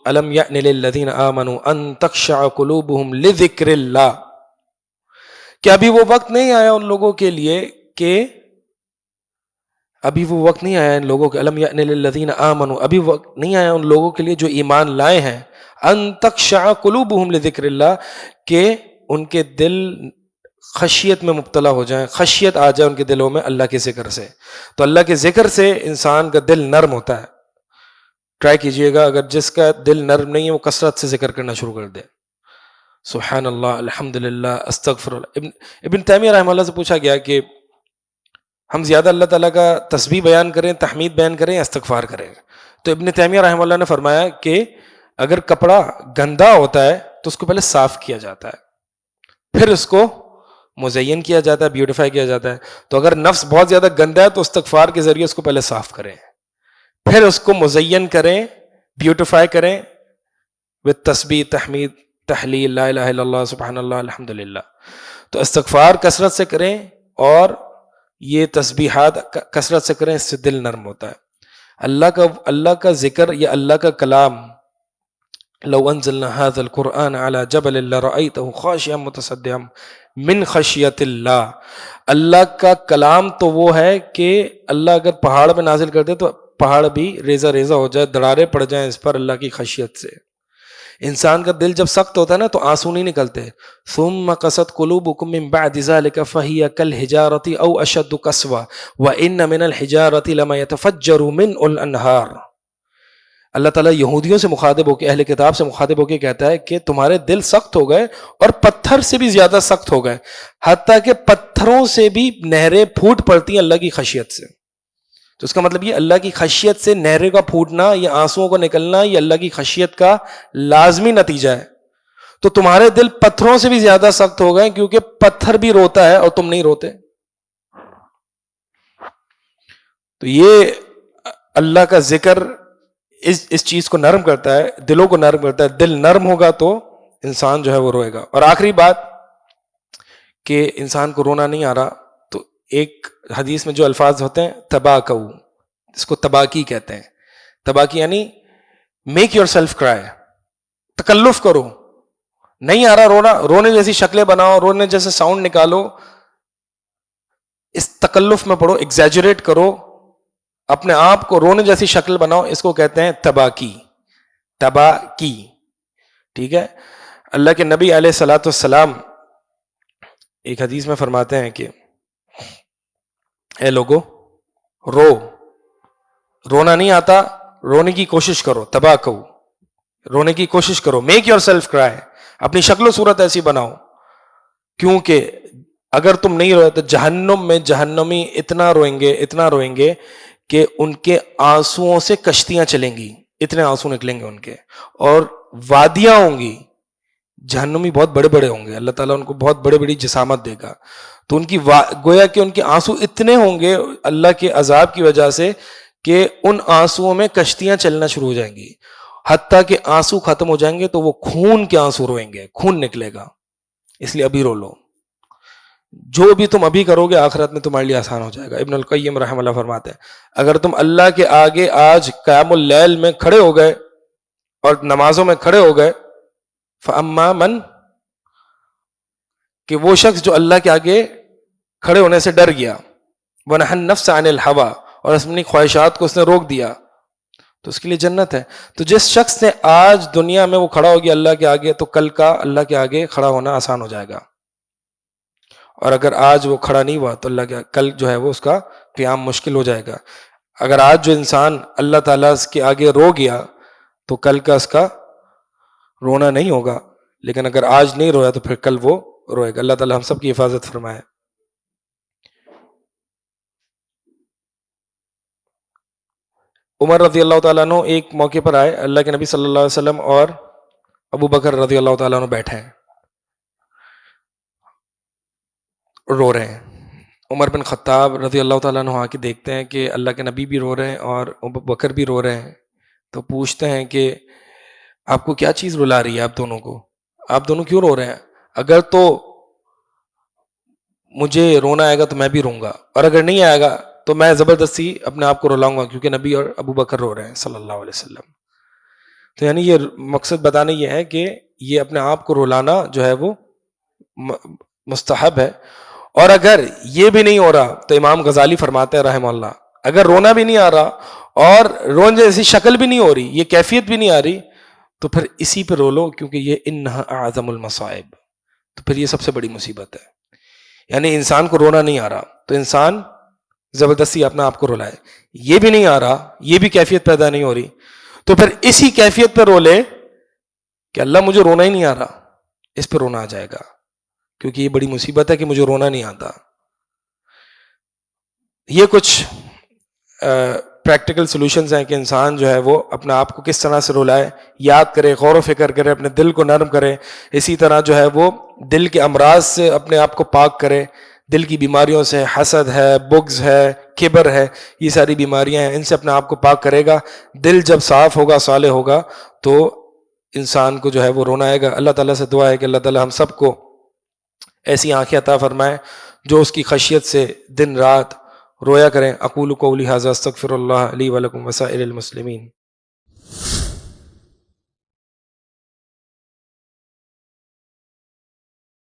Speaker 2: الم یأن للذین آمنوا ان تخشع قلوبہم لذکر اللہ. کہ ابھی وہ وقت نہیں آیا ان لوگوں کے لیے کہ ابھی وہ وقت نہیں آیا ان لوگوں کے، الم یأن للذین آمنوا، ابھی وقت نہیں آیا ان لوگوں کے لیے جو ایمان لائے ہیں، ان تخشع قلوبہم لذکر اللہ، کہ ان کے دل خشیت میں مبتلا ہو جائیں، خشیت آ جائے ان کے دلوں میں اللہ کے ذکر سے. تو اللہ کے ذکر سے انسان کا دل نرم ہوتا ہے. ٹرائی کیجئے گا، اگر جس کا دل نرم نہیں ہے وہ کثرت سے ذکر کرنا شروع کر دے، سبحان اللہ، الحمدللہ، استغفر اللہ. ابن تیمیہ رحمہ اللہ سے پوچھا گیا کہ ہم زیادہ اللہ تعالیٰ کا تسبیح بیان کریں، تحمید بیان کریں یا استغفار کریں؟ تو ابن تیمیہ رحمہ اللہ نے فرمایا کہ اگر کپڑا گندا ہوتا ہے تو اس کو پہلے صاف کیا جاتا ہے، پھر اس کو مزین کیا جاتا ہے، بیوٹیفائی کیا جاتا ہے. تو اگر نفس بہت زیادہ گندا ہے تو استغفار کے ذریعے اس کو پہلے صاف کریں، پھر اس کو مزین کریں، بیوٹیفائی کریں with تسبیح، تحمید، تحلیل، لا الہ الا اللہ، سبحان اللہ، الحمدللہ. تو استغفار کثرت سے کریں اور یہ تسبیحات کثرت سے کریں، اس سے دل نرم ہوتا ہے. اللہ کا ذکر یا اللہ کا کلام، لو انزلنا هذا القرآن على جبل لرأيته خاشعا متصدعا من خشیت اللہ. اللہ کا کلام تو وہ ہے کہ اللہ اگر پہاڑ میں نازل کر دے تو پہاڑ بھی ریزہ ریزہ ہو جائے، دراڑے پڑ جائیں اس پر اللہ کی خشیت سے. انسان کا دل جب سخت ہوتا ہے نا تو آنسو نہیں نکلتے. ثم قست قلوبکم من بعد ذلك فهي كالحجارة او اشد قسوة وان من الحجارة لما يتفجر منه الانهار. اللہ تعالیٰ یہودیوں سے مخاطب ہو کے، اہل کتاب سے مخاطب ہو کے کہتا ہے کہ تمہارے دل سخت ہو گئے اور پتھر سے بھی زیادہ سخت ہو گئے، حتیٰ کہ پتھروں سے بھی نہریں پھوٹ پڑتی ہیں اللہ کی خشیت سے. تو اس کا مطلب یہ اللہ کی خشیت سے نہریں کا پھوٹنا یا آنسوؤں کو نکلنا یہ اللہ کی خشیت کا لازمی نتیجہ ہے. تو تمہارے دل پتھروں سے بھی زیادہ سخت ہو گئے کیونکہ پتھر بھی روتا ہے اور تم نہیں روتے. تو یہ اللہ کا ذکر اس چیز کو نرم کرتا ہے، دلوں کو نرم کرتا ہے. دل نرم ہوگا تو انسان جو ہے وہ روئے گا. اور آخری بات کہ انسان کو رونا نہیں آ رہا تو ایک حدیث میں جو الفاظ ہوتے ہیں تباکو، اس کو تباکی کہتے ہیں. تباکی یعنی میک یور سیلف کرائی، تکلف کرو. نہیں آ رہا رونا، رونے جیسی شکلیں بناؤ، رونے جیسے ساؤنڈ نکالو، اس تکلف میں پڑھو، ایگزیجریٹ کرو، اپنے آپ کو رونے جیسی شکل بناؤ. اس کو کہتے ہیں تباکی. تباکی، ٹھیک ہے. اللہ کے نبی علیہ الصلوۃ والسلام ایک حدیث میں فرماتے ہیں کہ اے لوگو، رونا نہیں آتا، رونے کی کوشش کرو. تباکو، رونے کی کوشش کرو. میک یور سیلف کرائی، اپنی شکل و صورت ایسی بناؤ. کیونکہ اگر تم نہیں روئے تو جہنم میں جہنمی اتنا روئیں گے کہ ان کے آنسوؤں سے کشتیاں چلیں گی، اتنے آنسو نکلیں گے ان کے، اور وادیاں ہوں گی. جہنمی بہت بڑے بڑے ہوں گے، اللہ تعالیٰ ان کو بہت بڑی بڑی جسامت دے گا. تو ان کی گویا کہ ان کے آنسو اتنے ہوں گے اللہ کے عذاب کی وجہ سے کہ ان آنسوؤں میں کشتیاں چلنا شروع ہو جائیں گی. حتیٰ کہ آنسو ختم ہو جائیں گے تو وہ خون کے آنسو روئیں گے، خون نکلے گا. اس لیے ابھی رو لو. جو بھی تم ابھی کرو گے آخرت میں تمہارے لیے آسان ہو جائے گا. ابن القیم رحمہ اللہ فرماتے ہیں اگر تم اللہ کے آگے آج قیام اللیل میں کھڑے ہو گئے اور نمازوں میں کھڑے ہو گئے, فَأَمَّا مَنْ, کہ وہ شخص جو اللہ کے آگے کھڑے ہونے سے ڈر گیا, وَنَهَى النَّفْسَ عَنِ الْهَوَىٰ, اور اپنی خواہشات کو اس نے روک دیا, تو اس کے لیے جنت ہے. تو جس شخص نے آج دنیا میں وہ کھڑا ہو گیا اللہ کے آگے, تو کل کا اللہ کے آگے کھڑا ہونا آسان ہو جائے گا. اور اگر آج وہ کھڑا نہیں ہوا تو اللہ کے کل جو ہے وہ اس کا قیام مشکل ہو جائے گا. اگر آج جو انسان اللہ تعالیٰ کے آگے رو گیا تو کل کا اس کا رونا نہیں ہوگا, لیکن اگر آج نہیں رویا تو پھر کل وہ روئے گا. اللہ تعالیٰ ہم سب کی حفاظت فرمائے. عمر رضی اللہ تعالیٰ عنہ ایک موقع پر آئے, اللہ کے نبی صلی اللہ علیہ وسلم اور ابو بکر رضی اللہ تعالیٰ عنہ بیٹھے ہیں, رو رہے ہیں. عمر بن خطاب رضی اللہ تعالیٰ عنہ آ کے دیکھتے ہیں کہ اللہ کے نبی بھی رو رہے ہیں اور ابو بکر بھی رو رہے ہیں, تو پوچھتے ہیں کہ آپ کو کیا چیز رلا رہی ہے آپ دونوں کو, آپ دونوں کیوں رو رہے ہیں؟ اگر تو مجھے رونا آئے گا تو میں بھی روں گا, اور اگر نہیں آئے گا تو میں زبردستی اپنے آپ کو رلاؤں گا, کیونکہ نبی اور ابو بکر رو رہے ہیں صلی اللہ علیہ وسلم. تو یعنی یہ مقصد بتانے یہ ہے کہ یہ اپنے آپ کو رلانا جو ہے وہ مستحب ہے. اور اگر یہ بھی نہیں ہو رہا تو امام غزالی فرماتے ہیں رحمہ اللہ, اگر رونا بھی نہیں آ رہا اور رونے جیسی شکل بھی نہیں ہو رہی, یہ کیفیت بھی نہیں آ رہی, تو پھر اسی پہ رو لو, کیونکہ یہ انہا اعظم المصائب, تو پھر یہ سب سے بڑی مصیبت ہے. یعنی انسان کو رونا نہیں آ رہا تو انسان زبردستی اپنا آپ کو رلائے, یہ بھی نہیں آ رہا, یہ بھی کیفیت پیدا نہیں ہو رہی, تو پھر اسی کیفیت پہ رو لے کہ اللہ مجھے رونا ہی نہیں آ رہا, اس پہ رونا آ جائے گا, کیونکہ یہ بڑی مصیبت ہے کہ مجھے رونا نہیں آتا. یہ کچھ پریکٹیکل سولوشنز ہیں کہ انسان جو ہے وہ اپنے آپ کو کس طرح سے رلائے, یاد کرے, غور و فکر کرے, اپنے دل کو نرم کرے. اسی طرح جو ہے وہ دل کے امراض سے اپنے آپ کو پاک کرے, دل کی بیماریوں سے, حسد ہے, بغض ہے, کبر ہے, یہ ساری بیماریاں ہیں, ان سے اپنے آپ کو پاک کرے گا. دل جب صاف ہوگا, صالح ہوگا, تو انسان کو جو ہے وہ رونا آئے گا. اللہ تعالیٰ سے دعا ہے کہ اللہ تعالیٰ ہم سب کو ایسی آنکھیں عطا فرمائے جو اس کی خشیت سے دن رات رویا کریں. اقول قولی ھذا استغفر اللہ لی ولکم وسائر المسلمین.